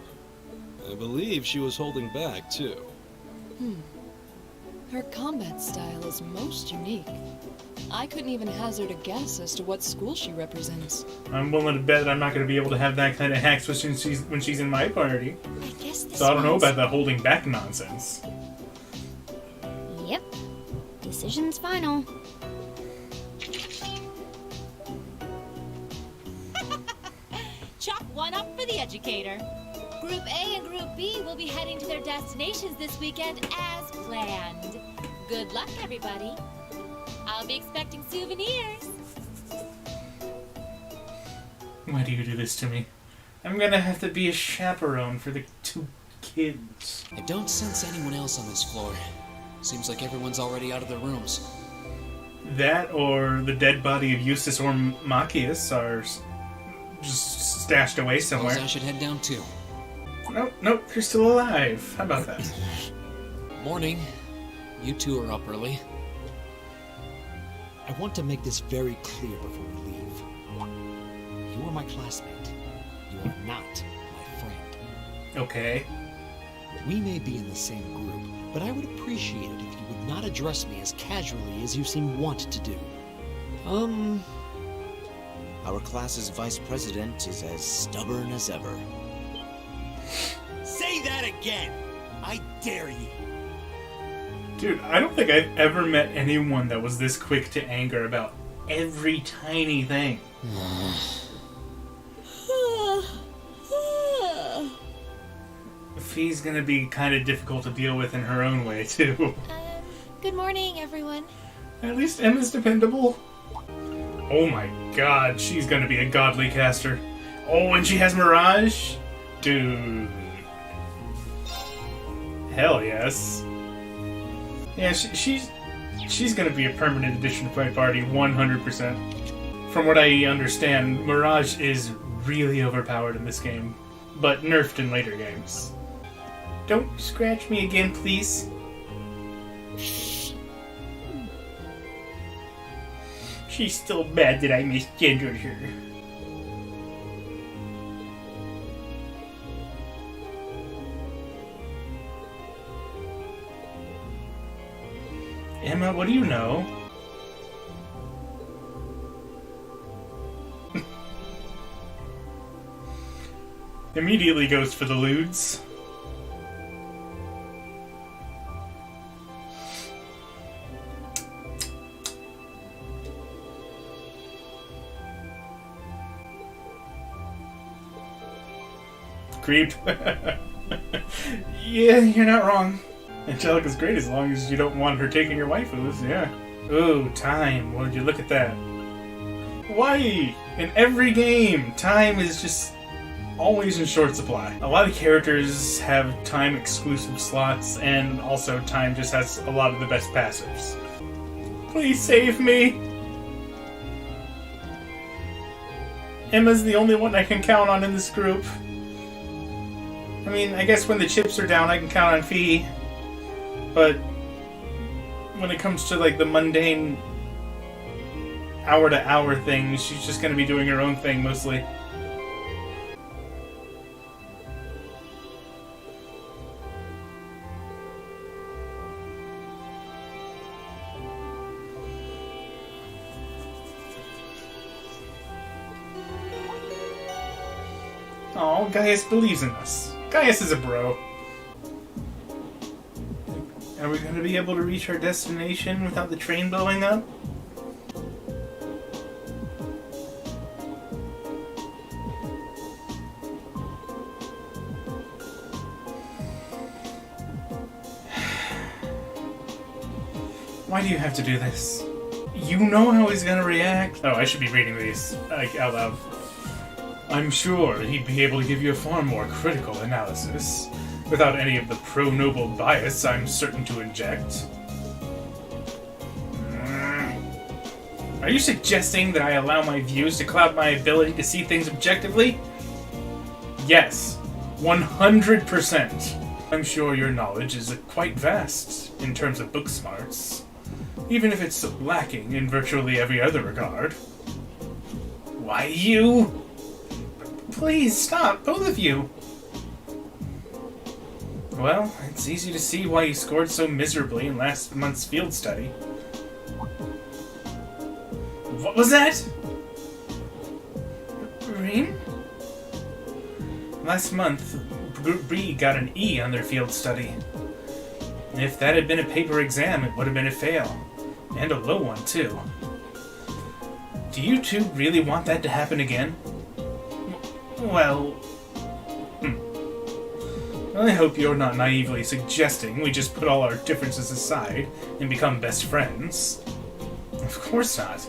I believe she was holding back, too. Her combat style is most unique. I couldn't even hazard a guess as to what school she represents. I'm willing to bet I'm not going to be able to have that kind of hack switch when she's in my party. I guess this So I don't know one's- about the holding back nonsense. Yep. Decision's final. Chalk one up for the educator. Group A and Group B will be heading to their destinations this weekend as planned. Good luck, everybody. I'll be expecting souvenirs. Why do you do this to me? I'm gonna have to be a chaperone for the two kids. I don't sense anyone else on this floor. Seems like everyone's already out of their rooms. That or the dead body of Eustace or Machias are just stashed away somewhere. Suppose I should head down too. Nope, you're still alive. How about that? Morning. You two are up early. I want to make this very clear before we leave. You are my classmate. You are not my friend. Okay. We may be in the same group, but I would appreciate it if you would not address me as casually as you seem wont to do. Our class's vice president is as stubborn as ever. Say that again. I dare you. Dude, I don't think I've ever met anyone that was this quick to anger about every tiny thing. Fee's gonna be kind of difficult to deal with in her own way, too. Good morning, everyone. At least Emma's dependable. Oh my god, she's gonna be a godly caster. Oh, and she has Mirage? Dude. Hell yes. Yeah, she's gonna be a permanent addition to my party, 100%. From what I understand, Mirage is really overpowered in this game, but nerfed in later games. Don't scratch me again, please. She's still mad that I misgendered her. Emma, what do you know? Immediately goes for the lewds. creep. Yeah, you're not wrong. Angelica's great as long as you don't want her taking your waifus, yeah. Ooh, time. Would you look at that? Why? In every game, time is just always in short supply. A lot of characters have time-exclusive slots, and also time just has a lot of the best passives. Please save me! Emma's the only one I can count on in this group. I mean, I guess when the chips are down, I can count on Fee. But when it comes to, like, the mundane hour-to-hour thing, she's just gonna be doing her own thing, mostly. Oh, Gaius believes in us. Gaius is a bro. Are we gonna be able to reach our destination without the train blowing up? Why do you have to do this? You know how he's gonna react. Oh, I should be reading these like out loud. I'm sure he'd be able to give you a far more critical analysis, without any of the pro-noble bias I'm certain to inject. Are you suggesting that I allow my views to cloud my ability to see things objectively? Yes, 100%. I'm sure your knowledge is quite vast in terms of book smarts, even if it's lacking in virtually every other regard. Why, you... Please, stop, both of you! Well, it's easy to see why you scored so miserably in last month's field study. What was that? Green? Last month, Group B got an E on their field study. If that had been a paper exam, it would have been a fail. And a low one, too. Do you two really want that to happen again? Well... I hope you're not naively suggesting we just put all our differences aside and become best friends. Of course not.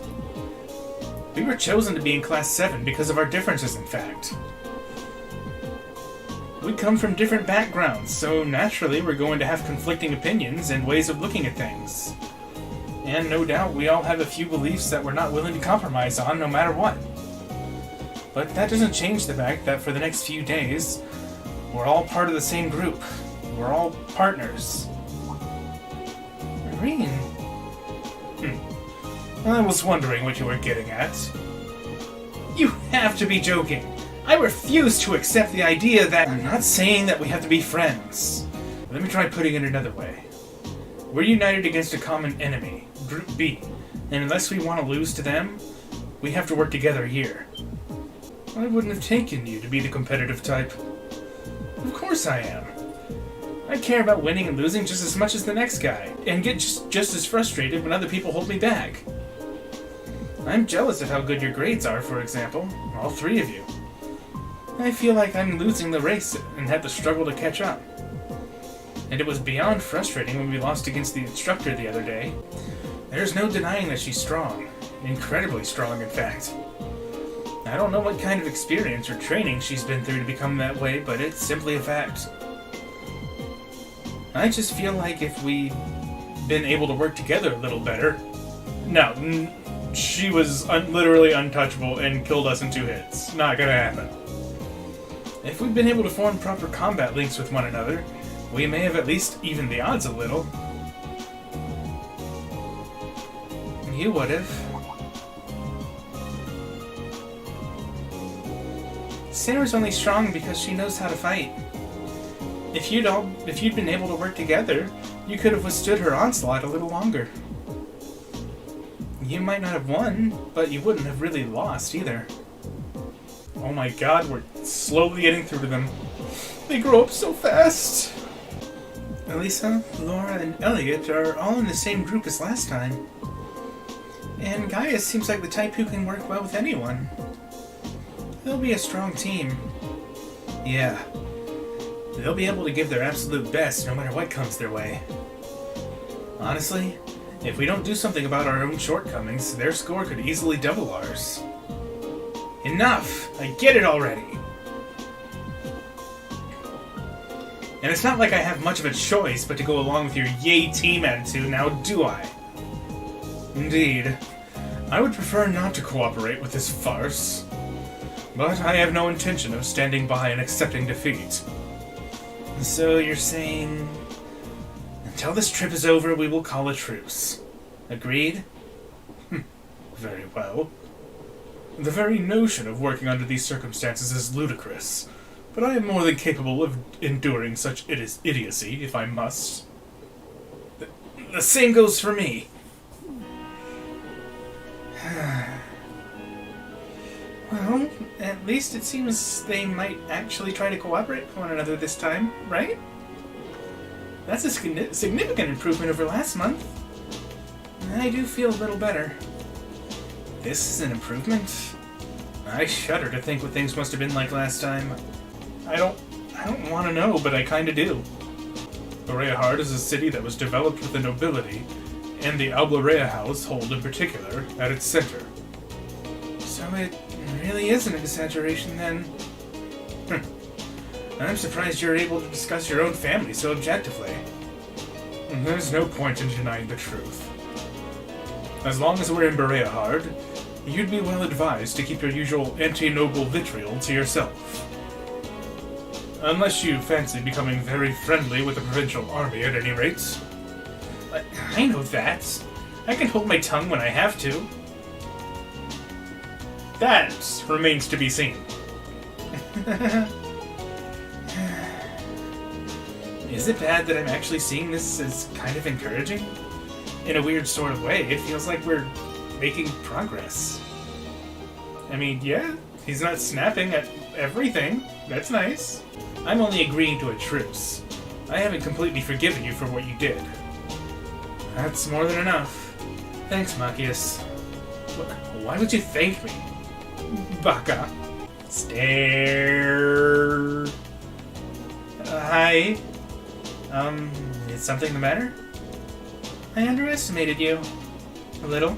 We were chosen to be in Class 7 because of our differences, in fact. We come from different backgrounds, so naturally we're going to have conflicting opinions and ways of looking at things. And no doubt we all have a few beliefs that we're not willing to compromise on, no matter what. But that doesn't change the fact that for the next few days, we're all part of the same group. We're all partners. Irene? I was wondering what you were getting at. You have to be joking. I refuse to accept the idea that... I'm not saying that we have to be friends. Let me try putting it another way. We're united against a common enemy, Group B, and unless we want to lose to them, we have to work together here. I wouldn't have taken you to be the competitive type. Of course I am. I care about winning and losing just as much as the next guy, and get just as frustrated when other people hold me back. I'm jealous of how good your grades are, for example, all three of you. I feel like I'm losing the race and had to struggle to catch up. And it was beyond frustrating when we lost against the instructor the other day. There's no denying that she's strong. Incredibly strong, in fact. I don't know what kind of experience or training she's been through to become that way, but it's simply a fact. I just feel like if we'd been able to work together a little better... No, she was literally untouchable and killed us in 2 hits. Not gonna happen. If we'd been able to form proper combat links with one another, we may have at least evened the odds a little. You would have. Sarah's only strong because she knows how to fight. If you'd been able to work together, you could have withstood her onslaught a little longer. You might not have won, but you wouldn't have really lost either. Oh my god, we're slowly getting through to them. They grow up so fast! Elisa, Laura, and Elliot are all in the same group as last time. And Gaius seems like the type who can work well with anyone. They'll be a strong team. Yeah, they'll be able to give their absolute best no matter what comes their way. Honestly, if we don't do something about our own shortcomings, their score could easily double ours. Enough! I get it already! And it's not like I have much of a choice but to go along with your yay team attitude now, do I? Indeed. I would prefer not to cooperate with this farce. But I have no intention of standing by and accepting defeat. So you're saying... until this trip is over, we will call a truce. Agreed? Very well. The very notion of working under these circumstances is ludicrous, but I am more than capable of enduring such idiocy, if I must. The same goes for me. Well, at least it seems they might actually try to cooperate with one another this time, right? That's a significant improvement over last month. I do feel a little better. This is an improvement. I shudder to think what things must have been like last time. I don't want to know, but I kinda do. Berea is a city that was developed with the nobility, and the Albarea household in particular, at its center. So it really isn't an exaggeration, then. I'm surprised you're able to discuss your own family so objectively. There's no point in denying the truth. As long as we're in Berea, you'd be well advised to keep your usual anti-noble vitriol to yourself. Unless you fancy becoming very friendly with the provincial army at any rate. I know that. I can hold my tongue when I have to. That remains to be seen. Is it bad that I'm actually seeing this as kind of encouraging? In a weird sort of way, it feels like we're making progress. I mean, yeah, he's not snapping at everything. That's nice. I'm only agreeing to a truce. I haven't completely forgiven you for what you did. That's more than enough. Thanks, Machias. Why would you thank me? Baka. Stare. Hi. Is something the matter? I underestimated you. A little.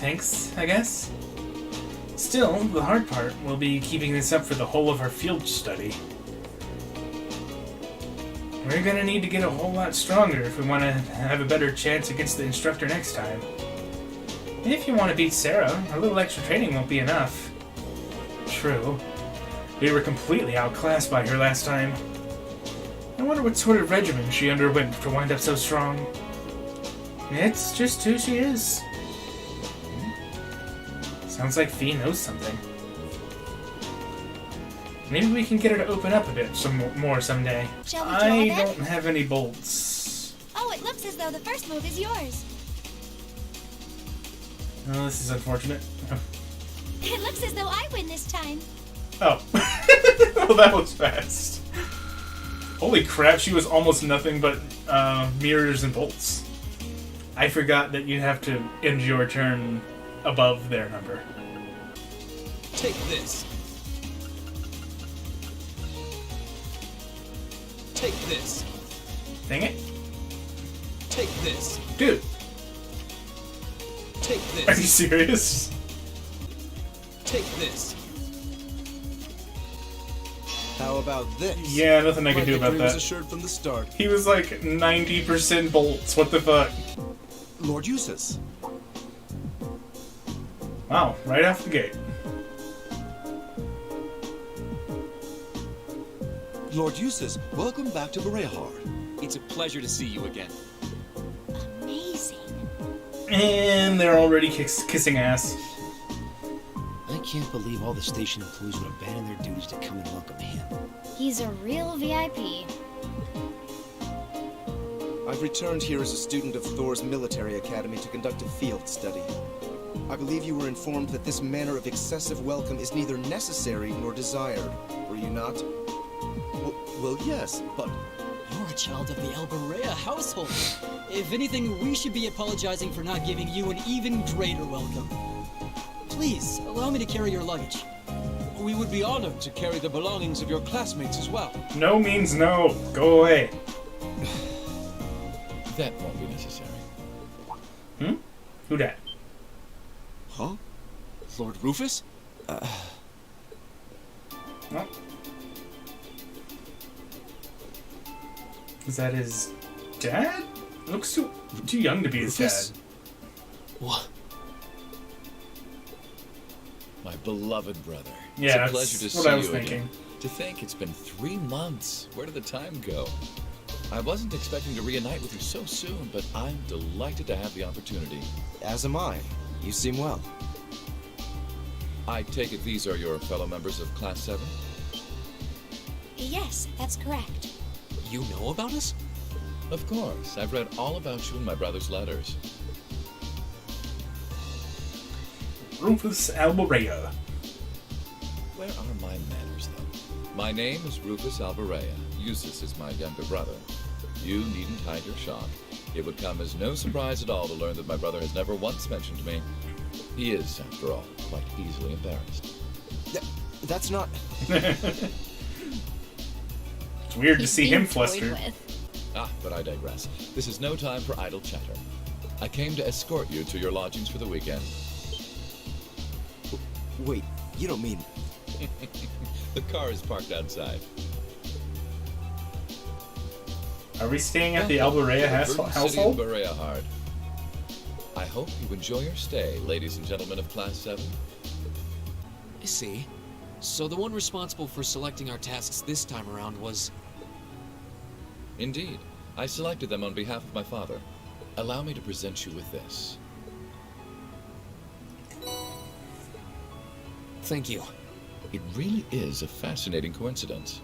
Thanks, I guess. Still, the hard part will be keeping this up for the whole of our field study. We're gonna need to get a whole lot stronger if we want to have a better chance against the instructor next time. And if you want to beat Sarah, a little extra training won't be enough. True. We were completely outclassed by her last time. I wonder what sort of regimen she underwent to wind up so strong. It's just who she is. Sounds like Fee knows something. Maybe we can get her to open up a bit more someday. Shall we draw I then? don't have any bolts. Oh, it looks as though the first move is yours. Oh, this is unfortunate. It looks as though I win this time. Oh. Well, that was fast. Holy crap, she was almost nothing but mirrors and bolts. I forgot that you have to end your turn above their number. Take this. Take this. Dang it. Take this. Dude. Take this. Are you serious? Take this. How about this? Yeah, nothing I can do about victory was that. assured from the start. He was like 90% bolts. What the fuck? Lord Eustace. Wow, right off the gate. Lord Eustace, welcome back to Berehard. It's a pleasure to see you again. Amazing. And they're already kissing ass. I can't believe all the station employees would abandon their duties to come and welcome him. He's a real VIP. I've returned here as a student of Thor's military academy to conduct a field study. I believe you were informed that this manner of excessive welcome is neither necessary nor desired, were you not? Well, yes, but... You're a child of the Albarea household. If anything, we should be apologizing for not giving you an even greater welcome. Please, allow me to carry your luggage. We would be honored to carry the belongings of your classmates as well. No means no. Go away. That won't be necessary. Hmm? Who dat? Huh? Lord Rufus? No. Is that his dad? Looks too young to be his Rufus? dad. What? My beloved brother. Yeah, it's a that's pleasure to what see I was you thinking. again. To think it's been 3 months. Where did the time go? I wasn't expecting to reunite with you so soon, but I'm delighted to have the opportunity. As am I. You seem well. I take it these are your fellow members of Class 7? Yes, that's correct. You know about us? Of course. I've read all about you in my brother's letters. Rufus Alborea. Where are my manners, though? My name is Rufus Alborea. Eustace is my younger brother. You needn't hide your shock. It would come as no surprise at all to learn that my brother has never once mentioned me. He is, after all, quite easily embarrassed. That's not... It's weird to see him flustered. Ah, but I digress. This is no time for idle chatter. I came to escort you to your lodgings for the weekend. Wait, you don't mean... The car is parked outside. Are we staying at the Alborea household? City of Berea-Hard. I hope you enjoy your stay, ladies and gentlemen of Class 7. I see. So the one responsible for selecting our tasks this time around was... Indeed. I selected them on behalf of my father. Allow me to present you with this. Thank you. It really is a fascinating coincidence.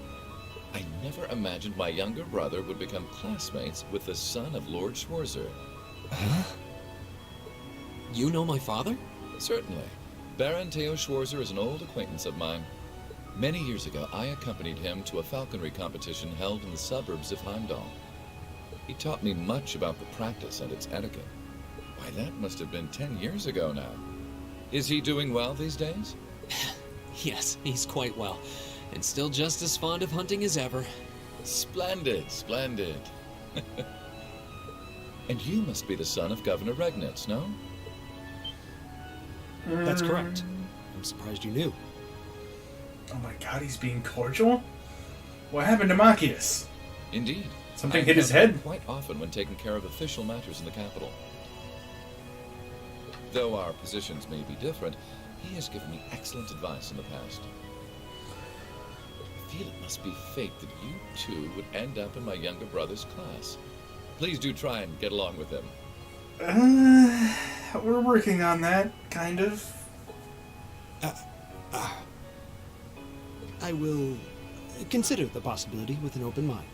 I never imagined my younger brother would become classmates with the son of Lord Schwarzer. Huh? You know my father? Certainly. Baron Theo Schwarzer is an old acquaintance of mine. Many years ago, I accompanied him to a falconry competition held in the suburbs of Heimdall. He taught me much about the practice and its etiquette. Why, that must have been 10 years ago now. Is he doing well these days? Yes, he's quite well, and still just as fond of hunting as ever. Splendid, splendid. And you must be the son of Governor Regnitz, no? That's correct. I'm surprised you knew. Oh my god, he's being cordial? What happened to Machias? Indeed. Something I've hit his met him head? quite often when taking care of official matters in the capital. Though our positions may be different, he has given me excellent advice in the past. I feel it must be fate that you two would end up in my younger brother's class. Please do try and get along with him. We're working on that, kind of. I will consider the possibility with an open mind.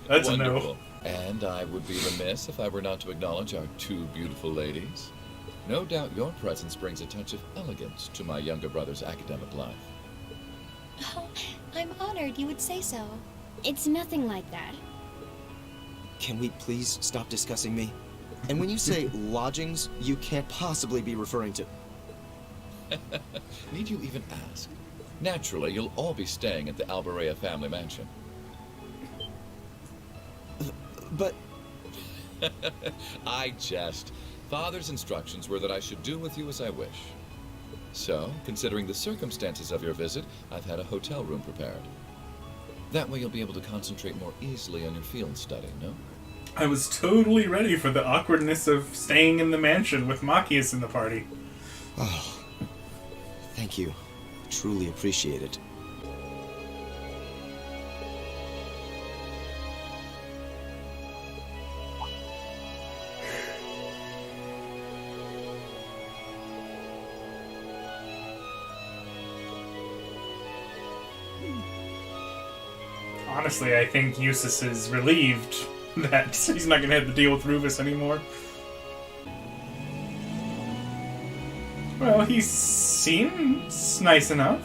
That's Wonderful. a no. And I would be remiss if I were not to acknowledge our two beautiful ladies. No doubt your presence brings a touch of elegance to my younger brother's academic life. Oh, I'm honored you would say so. It's nothing like that. Can we please stop discussing me? And when you say lodgings, you can't possibly be referring to... Need you even ask? Naturally, you'll all be staying at the Alborea family mansion. But... I jest. Father's instructions were that I should do with you as I wish. So, considering the circumstances of your visit, I've had a hotel room prepared. That way you'll be able to concentrate more easily on your field study, no? I was totally ready for the awkwardness of staying in the mansion with Machias in the party. Oh, thank you. Truly appreciate it. Honestly, I think Eustace is relieved that he's not going to have to deal with Rufus anymore. Well, he seems nice enough.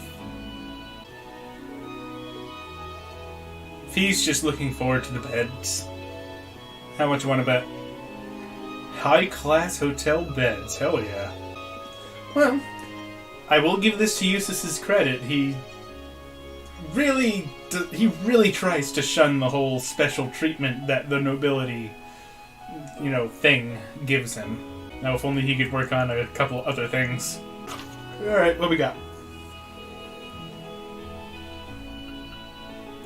He's just looking forward to the beds. How much you want to bet? High-class hotel beds. Hell yeah. Well, I will give this to Eustace's credit. He really tries to shun the whole special treatment that the nobility, thing gives him. Now, if only he could work on a couple other things. Alright, what we got?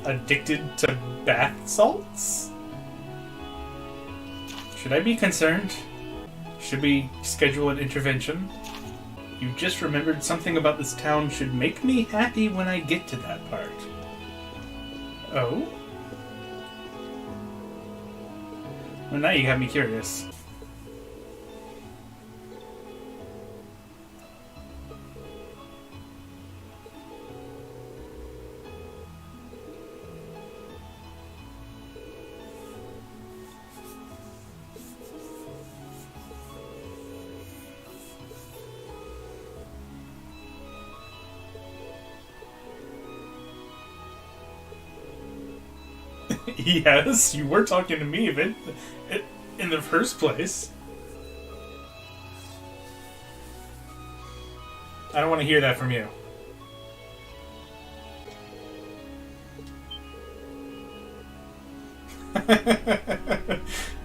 Addicted to bath salts? Should I be concerned? Should we schedule an intervention? You just remembered something about this town should make me happy when I get to that part. Oh? Well, now you got me curious. Yes, you were talking to me of it in the first place. I don't want to hear that from you.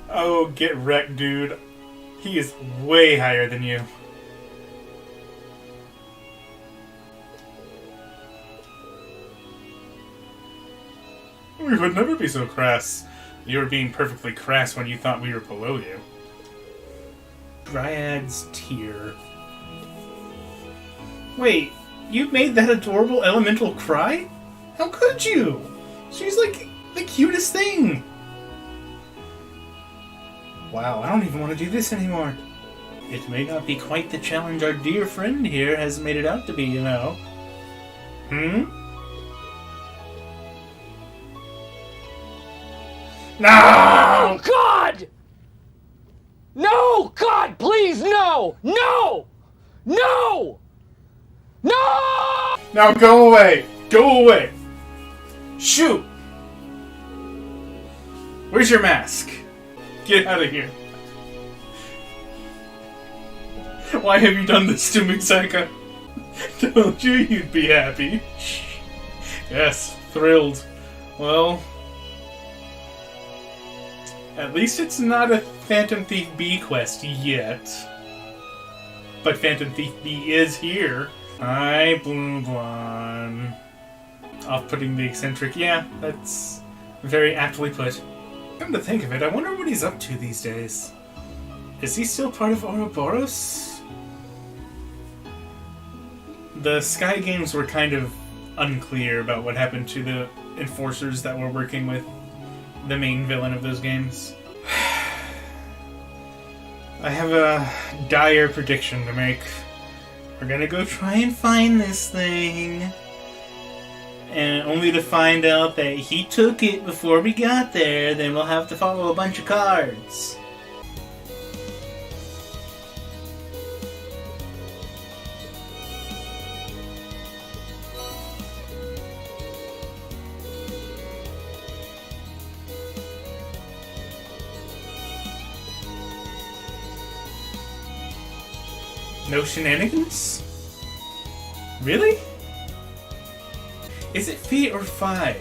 Oh, get wrecked, dude. He is way higher than you. We would never be so crass. You were being perfectly crass when you thought we were below you. Dryad's tear. Wait, you made that adorable elemental cry? How could you? She's like the cutest thing. Wow, I don't even want to do this anymore. It may not be quite the challenge our dear friend here has made it out to be, Hmm? No! Oh, God! No! God, please, no! No! No! No! Now go away! Go away! Shoot! Where's your mask? Get out of here. Why have you done this to me, Psycho? Told you you'd be happy. Yes, thrilled. Well... at least it's not a Phantom Thief B quest yet. But Phantom Thief B is here. Hi, Blue Blonde. Off-putting the eccentric. Yeah, that's very aptly put. Come to think of it, I wonder what he's up to these days. Is he still part of Ouroboros? The Sky Games were kind of unclear about what happened to the enforcers that were working with the main villain of those games. I have a dire prediction to make. We're gonna go try and find this thing. And only to find out that he took it before we got there, then we'll have to follow a bunch of cards. No shenanigans? Really? Is it Fee or Fi?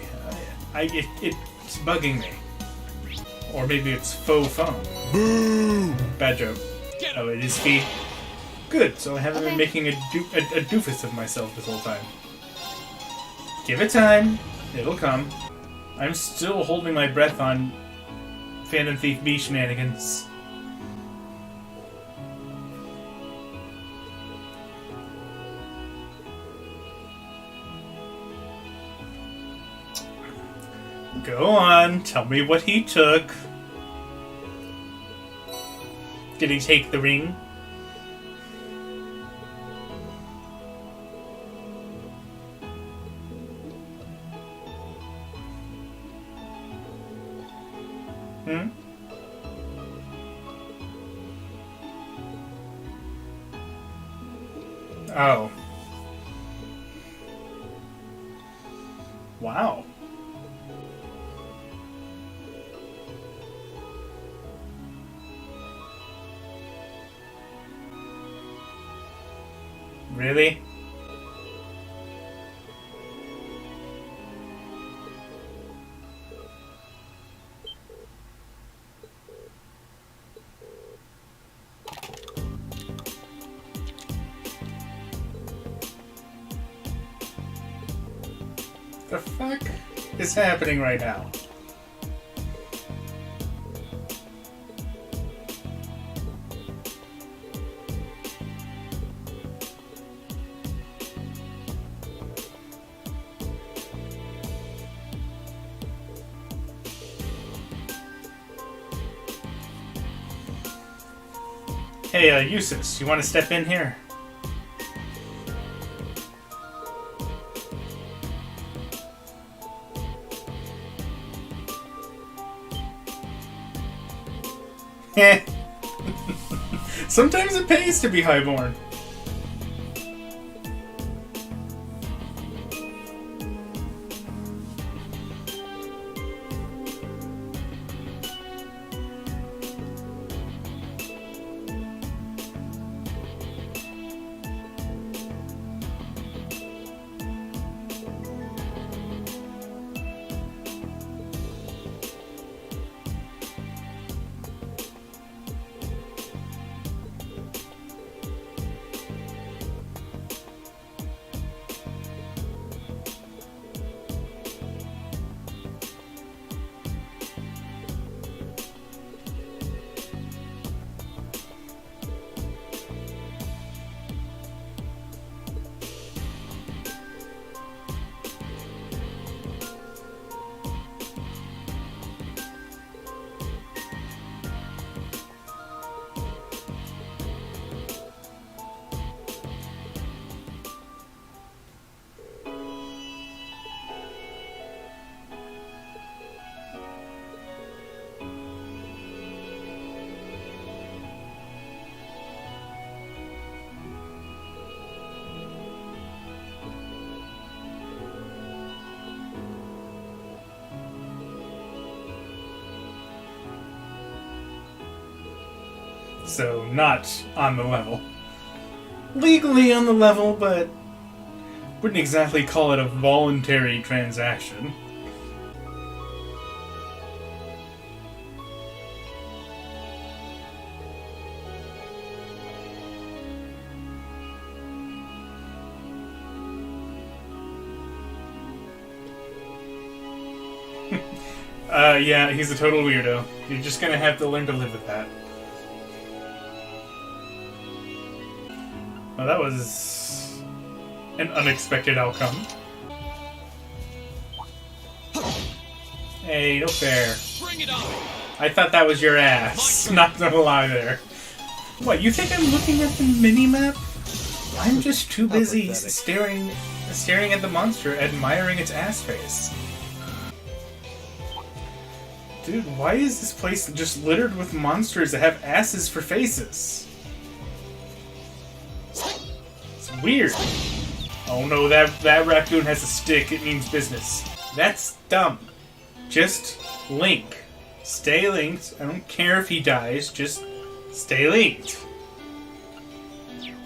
It's bugging me. Or maybe it's faux phone. Boo! Bad joke. Oh, it is Fee. Good, so I haven't been making a doofus of myself this whole time. Give it time. It'll come. I'm still holding my breath on Phantom Thief B shenanigans. Go on, tell me what he took. Did he take the ring? Hmm? Oh. Wow. Really? The fuck is happening right now? Hey, Eustace, you want to step in here? Heh. Sometimes it pays to be highborn. So, not on the level. Legally on the level, but wouldn't exactly call it a voluntary transaction. Yeah, he's a total weirdo. You're just gonna have to learn to live with that. Well, that was an unexpected outcome. Hey, no fair. Bring it on. I thought that was your ass. Not gonna lie there. What, you think I'm looking at the mini-map? I'm just too busy staring at the monster, admiring its ass face. Dude, why is this place just littered with monsters that have asses for faces? It's weird. Oh no, that raccoon has a stick. It means business. That's dumb. Just link. Stay linked. I don't care if he dies. Just stay linked.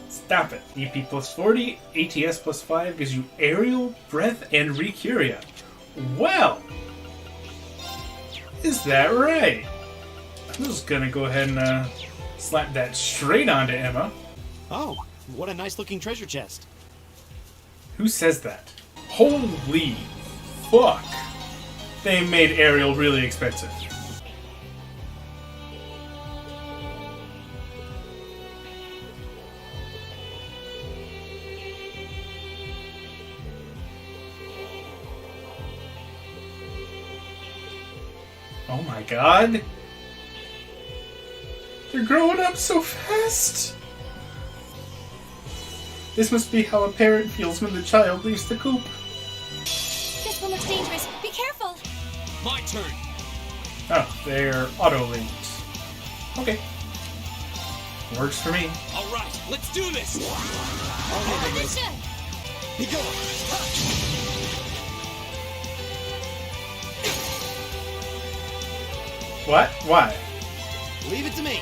Stop it. EP plus 40, ATS plus 5 gives you aerial, breath, and recuria. Well, is that right? I'm just gonna go ahead and slap that straight onto Emma. Oh, what a nice looking treasure chest. Who says that? Holy fuck! They made Ariel really expensive. Oh my god! They're growing up so fast! This must be how a parent feels when the child leaves the coop. This one looks dangerous. Be careful! My turn! Oh, they're auto-linked. Okay. Works for me. Alright, let's do this! Alicia! Be going! What? Why? Leave it to me.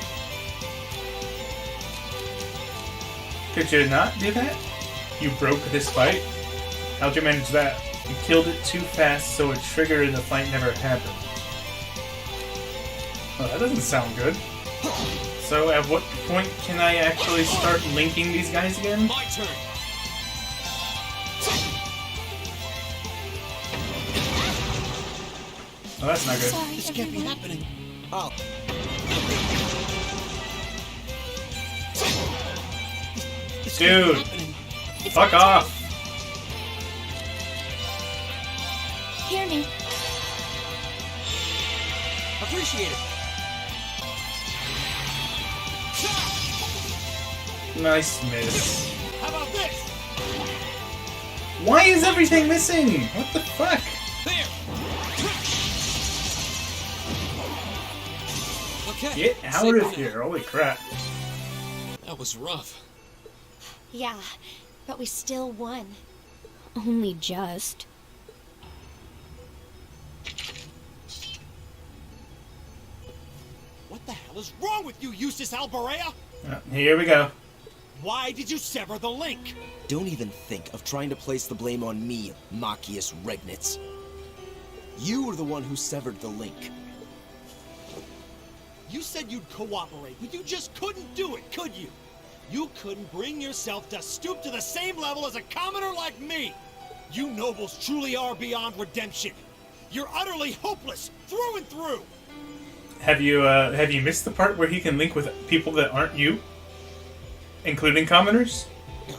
Could you not do that? You broke this fight? How'd you manage that? You killed it too fast, so a trigger in the fight never happened. Well, that doesn't sound good. So, at what point can I actually start linking these guys again? My turn. Oh, that's not good. Sorry, This can't be everyone. happening. Oh. This can't be Dude, happening. fuck off. Hear me. Appreciate it. Nice miss. How about this? Why is everything missing? What the fuck? There. Okay. Get out of here. Holy crap. That was rough. Yeah, but we still won. Only just. What the hell is wrong with you, Eustace Alberea? Here we go. Why did you sever the link? Don't even think of trying to place the blame on me, Machias Regnitz. You were the one who severed the link. You said you'd cooperate, but you just couldn't do it, could you? You couldn't bring yourself to stoop to the same level as a commoner like me. You nobles truly are beyond redemption. You're utterly hopeless, through and through. Have you missed the part where he can link with people that aren't you? Including commoners? You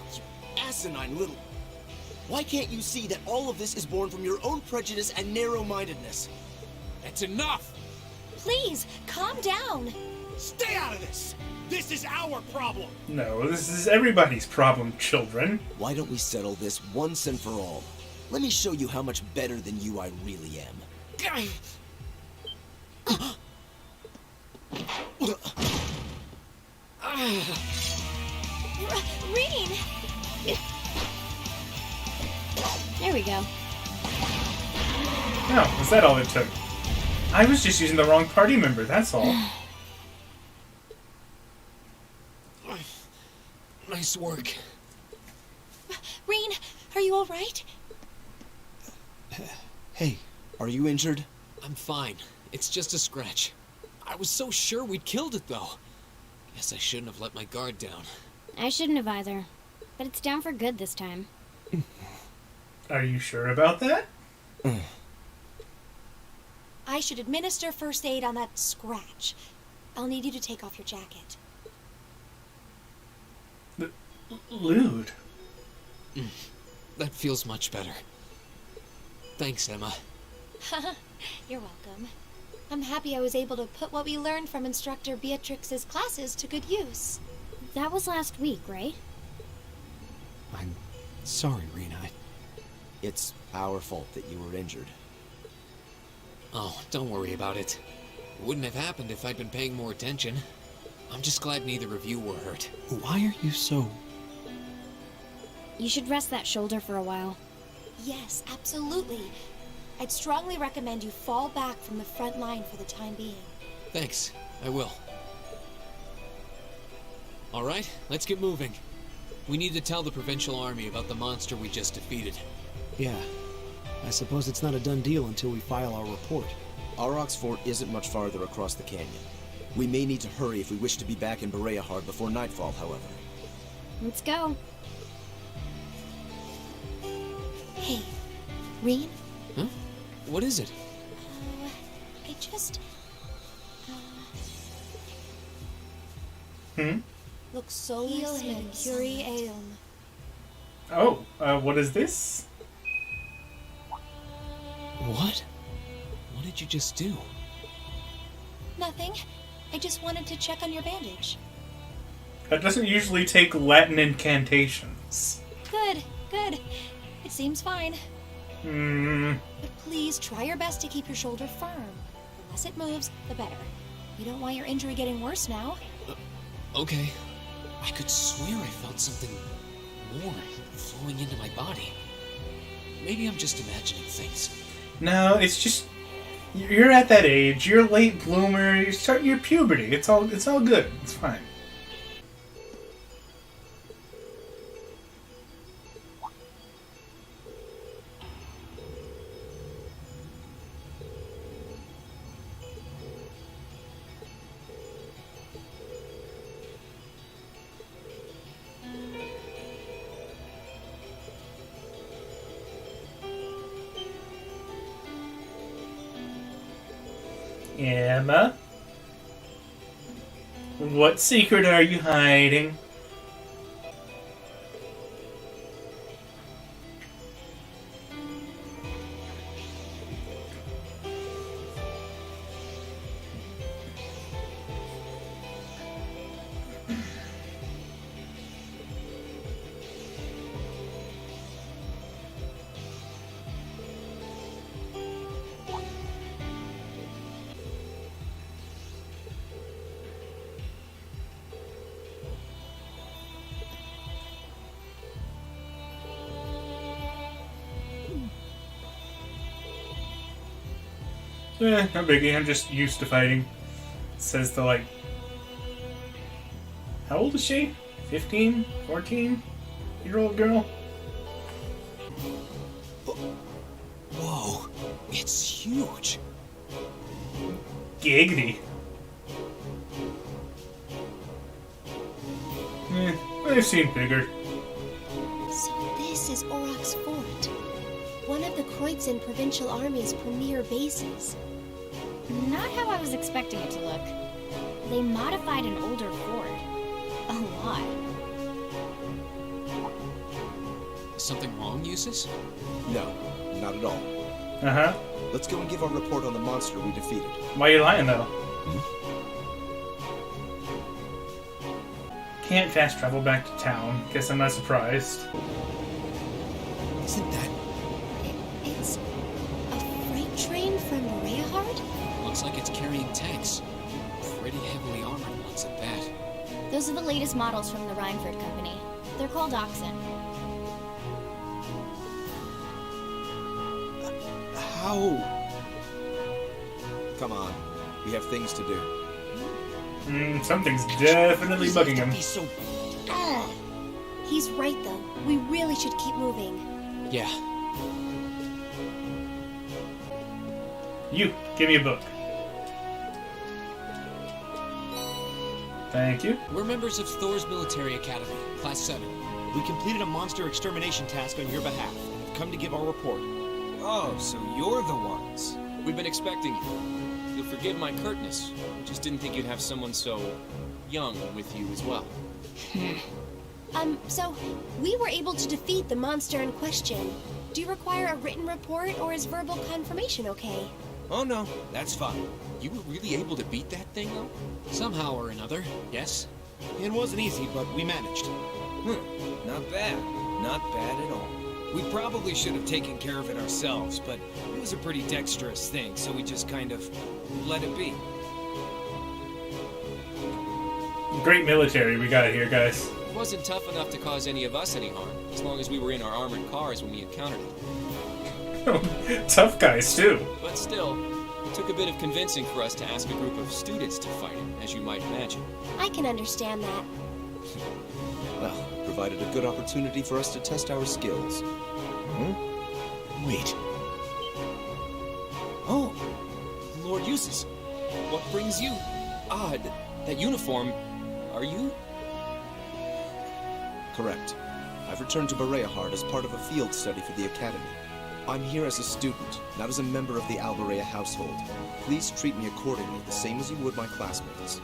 asinine little... Why can't you see that all of this is born from your own prejudice and narrow-mindedness? That's enough! Please, calm down. Stay out of this! This is our problem! No, this is everybody's problem, children. Why don't we settle this once and for all? Let me show you how much better than you I really am. Reading. There we go. No, was that all it took? I was just using the wrong party member, that's all. Nice work. Reen, are you all right? Hey, are you injured? I'm fine. It's just a scratch. I was so sure we'd killed it, though. Guess I shouldn't have let my guard down. I shouldn't have either. But it's down for good this time. Are you sure about that? I should administer first aid on that scratch. I'll need you to take off your jacket. Lewd. That feels much better. Thanks, Emma. You're welcome. I'm happy I was able to put what we learned from Instructor Beatrix's classes to good use. That was last week, right? I'm sorry, Rena. It's our fault that you were injured. Oh, don't worry about it. It wouldn't have happened if I'd been paying more attention. I'm just glad neither of you were hurt. Why are you so... You should rest that shoulder for a while. Yes, absolutely. I'd strongly recommend you fall back from the front line for the time being. Thanks. I will. Alright, let's get moving. We need to tell the Provincial Army about the monster we just defeated. Yeah. I suppose it's not a done deal until we file our report. Aurochs Fort isn't much farther across the canyon. We may need to hurry if we wish to be back in Bereahard before nightfall, however. Let's go. Hey, Reen? Huh? What is it? I just... Looks so and Curie Aeum. Oh, what is this? What? What did you just do? Nothing. I just wanted to check on your bandage. That doesn't usually take Latin incantations. Good, good. It seems fine. But please try your best to keep your shoulder firm. The less it moves, the better. You don't want your injury getting worse now. Okay. I could swear I felt something warm flowing into my body. Maybe I'm just imagining things. No, it's just you're at that age. You're a late bloomer. You start your puberty. It's all good. It's fine. Emma? What secret are you hiding? No biggie, I'm just used to fighting. Says the, like... How old is she? 15? 14-year-old girl? Whoa, it's huge. Giggity. I've seen bigger. So this is Auroch's fort. One of the Kreutzen Provincial Army's premier bases. Not how I was expecting it to look. They modified an older fort. A lot. Is something wrong, Eustace? No, not at all. Uh-huh. Let's go and give our report on the monster we defeated. Why are you lying, though? Can't fast travel back to town. Guess I'm not surprised. Isn't that... It's a freight train from Rehard? Looks like it's carrying tanks. Pretty heavily armored ones at that. Those are the latest models from the Reinford Company. They're called Oxen. How? Come on. We have things to do. Something's definitely bugging him. He's right, though. We really should keep moving. Yeah. You, give me a book. Thank you. We're members of Thor's Military Academy, Class 7. We completed a monster extermination task on your behalf and have come to give our report. Oh, so you're the ones. We've been expecting you. You'll forgive my curtness. We just didn't think you'd have someone so young with you as well. So, we were able to defeat the monster in question. Do you require a written report, or is verbal confirmation okay? Oh no, that's fine. You were really able to beat that thing, though? Somehow or another, yes? It wasn't easy, but we managed. Not bad. Not bad at all. We probably should have taken care of it ourselves, but it was a pretty dexterous thing, so we just kind of let it be. Great military we got here, guys. It wasn't tough enough to cause any of us any harm, as long as we were in our armored cars when we encountered it. Tough guys, too. But still, it took a bit of convincing for us to ask a group of students to fight it, as you might imagine. I can understand that. Well, it provided a good opportunity for us to test our skills. Wait. Oh, Lord Eustace, what brings you? That uniform, are you? Correct. I've returned to Bereahard as part of a field study for the Academy. I'm here as a student, not as a member of the Alberea household. Please treat me accordingly, the same as you would my classmates.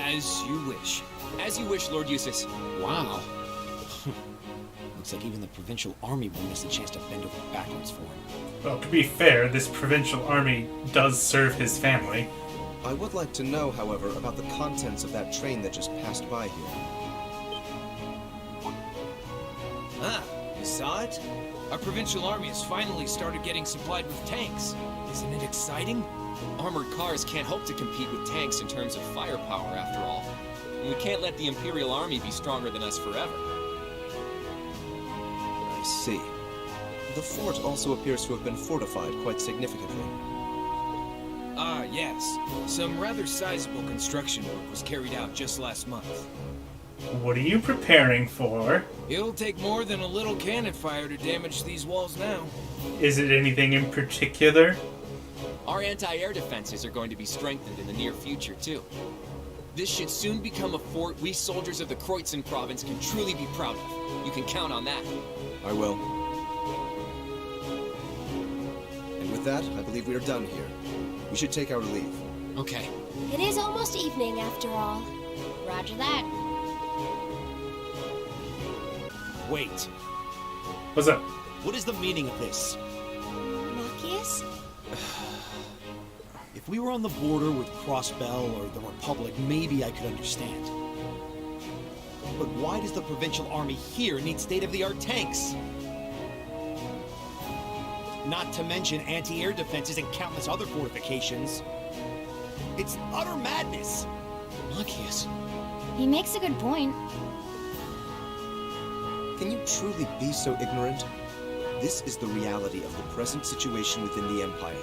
As you wish. As you wish, Lord Eustace. Wow. Looks like even the provincial army won't miss a chance to bend over backwards for him. Well, to be fair, this provincial army does serve his family. I would like to know, however, about the contents of that train that just passed by here. Ah, you saw it? Our provincial army has finally started getting supplied with tanks. Isn't it exciting? Armored cars can't hope to compete with tanks in terms of firepower, after all. And we can't let the Imperial Army be stronger than us forever. I see. The fort also appears to have been fortified quite significantly. Ah, yes. Some rather sizable construction work was carried out just last month. What are you preparing for? It'll take more than a little cannon fire to damage these walls now. Is it anything in particular? Our anti-air defenses are going to be strengthened in the near future, too. This should soon become a fort we soldiers of the Kreutzen province can truly be proud of. You can count on that. I will. And with that, I believe we are done here. We should take our leave. Okay. It is almost evening, after all. Roger that. Wait. What's up? What is the meaning of this? Marcius? If we were on the border with Crossbell or the Republic, maybe I could understand. But why does the Provincial Army here need state-of-the-art tanks? Not to mention anti-air defenses and countless other fortifications. It's utter madness! Marcius. He makes a good point. Can you truly be so ignorant? This is the reality of the present situation within the Empire.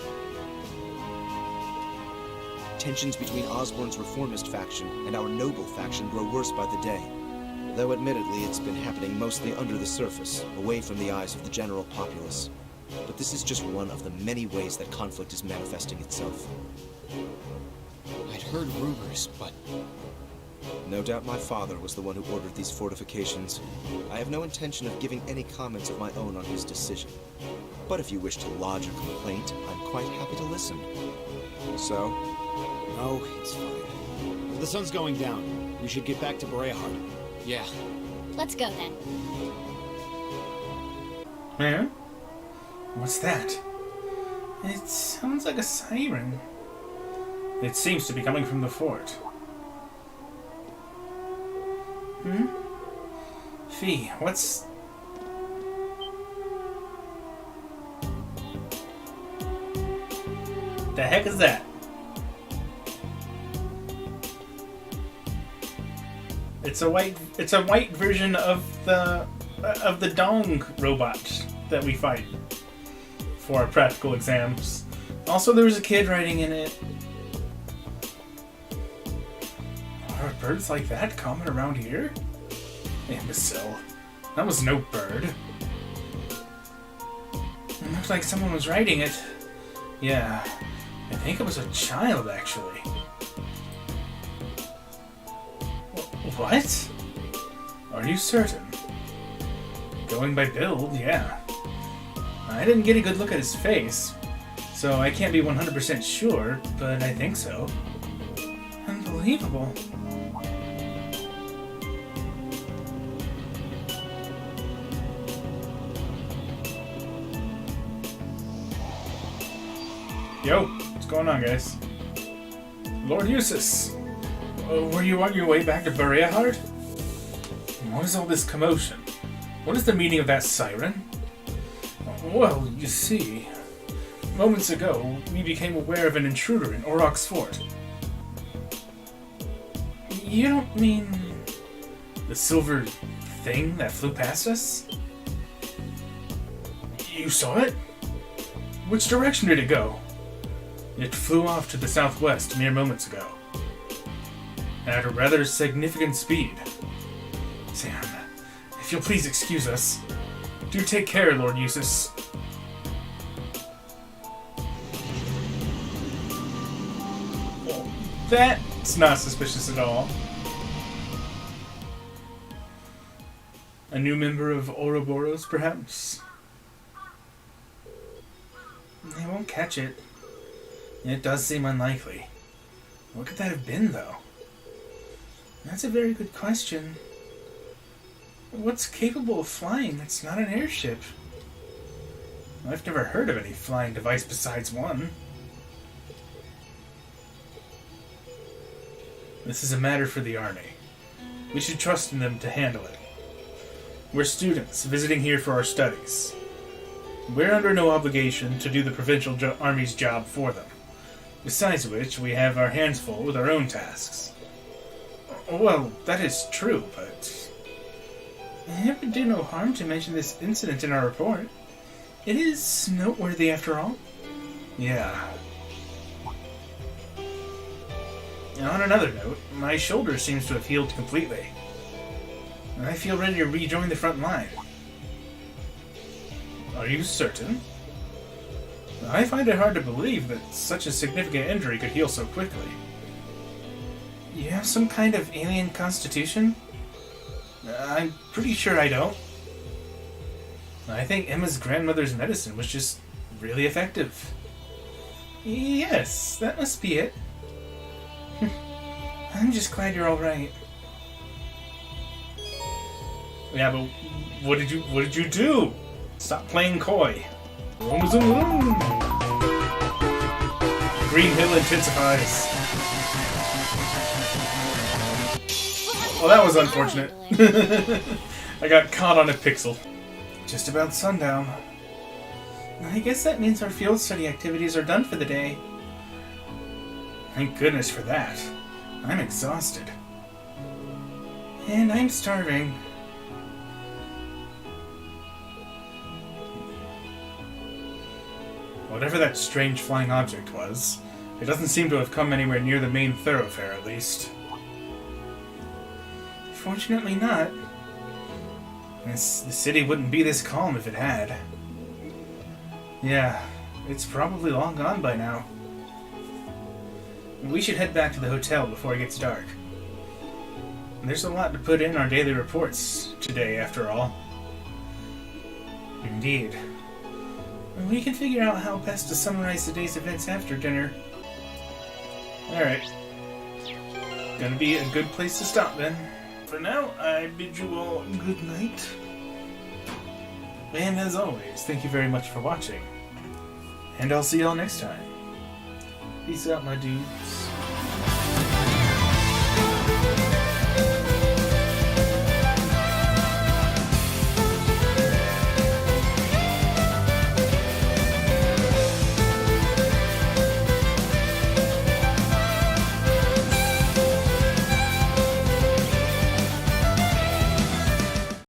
Tensions between Osborn's reformist faction and our noble faction grow worse by the day. Though admittedly it's been happening mostly under the surface, away from the eyes of the general populace. But this is just one of the many ways that conflict is manifesting itself. I'd heard rumors, but... No doubt my father was the one who ordered these fortifications. I have no intention of giving any comments of my own on his decision. But if you wish to lodge a complaint, I'm quite happy to listen. So? No, it's fine. The sun's going down. We should get back to Bereahard. Yeah. Let's go then. Huh? What's that? It sounds like a siren. It seems to be coming from the fort. Hmm? Fee, what's... The heck is that? It's a white version of the Dong robot that we fight for our practical exams. Also, there was a kid riding in it. Are birds like that common around here? Imbecile. That was no bird. It looked like someone was riding it. Yeah, I think it was a child, actually. What? Are you certain? Going by build, yeah. I didn't get a good look at his face, so I can't be 100% sure, but I think so. Unbelievable. Yo, what's going on, guys? Lord Eustace, were you on your way back to Bereahard? What is all this commotion? What is the meaning of that siren? Well, you see, moments ago, we became aware of an intruder in Orok's fort. You don't mean the silver thing that flew past us? You saw it? Which direction did it go? It flew off to the southwest mere moments ago. At a rather significant speed. Sam, if you'll please excuse us. Do take care, Lord Eustace. Well, that's not suspicious at all. A new member of Ouroboros, perhaps? They won't catch it. It does seem unlikely. What could that have been, though? That's a very good question. What's capable of flying that's not an airship? I've never heard of any flying device besides one. This is a matter for the Army. We should trust in them to handle it. We're students visiting here for our studies. We're under no obligation to do the Provincial Army's job for them. Besides which, we have our hands full with our own tasks. Well, that is true, but... it would do no harm to mention this incident in our report. It is noteworthy, after all. Yeah. And on another note, my shoulder seems to have healed completely. I feel ready to rejoin the front line. Are you certain? I find it hard to believe that such a significant injury could heal so quickly. You have some kind of alien constitution? I'm pretty sure I don't. I think Emma's grandmother's medicine was just really effective. Yes, that must be it. I'm just glad you're alright. Yeah, but what did you do? Stop playing coy. Vroom, zoom, vroom. Green Hill intensifies. Well, that was unfortunate. I got caught on a pixel. Just about sundown. I guess that means our field study activities are done for the day. Thank goodness for that. I'm exhausted. And I'm starving. Whatever that strange flying object was, it doesn't seem to have come anywhere near the main thoroughfare, at least. Fortunately not. The city wouldn't be this calm if it had. Yeah, it's probably long gone by now. We should head back to the hotel before it gets dark. There's a lot to put in our daily reports today, after all. Indeed. We can figure out how best to summarize the day's events after dinner. Alright. Gonna be a good place to stop then. For now, I bid you all good night. And as always, thank you very much for watching. And I'll see y'all next time. Peace out, my dudes.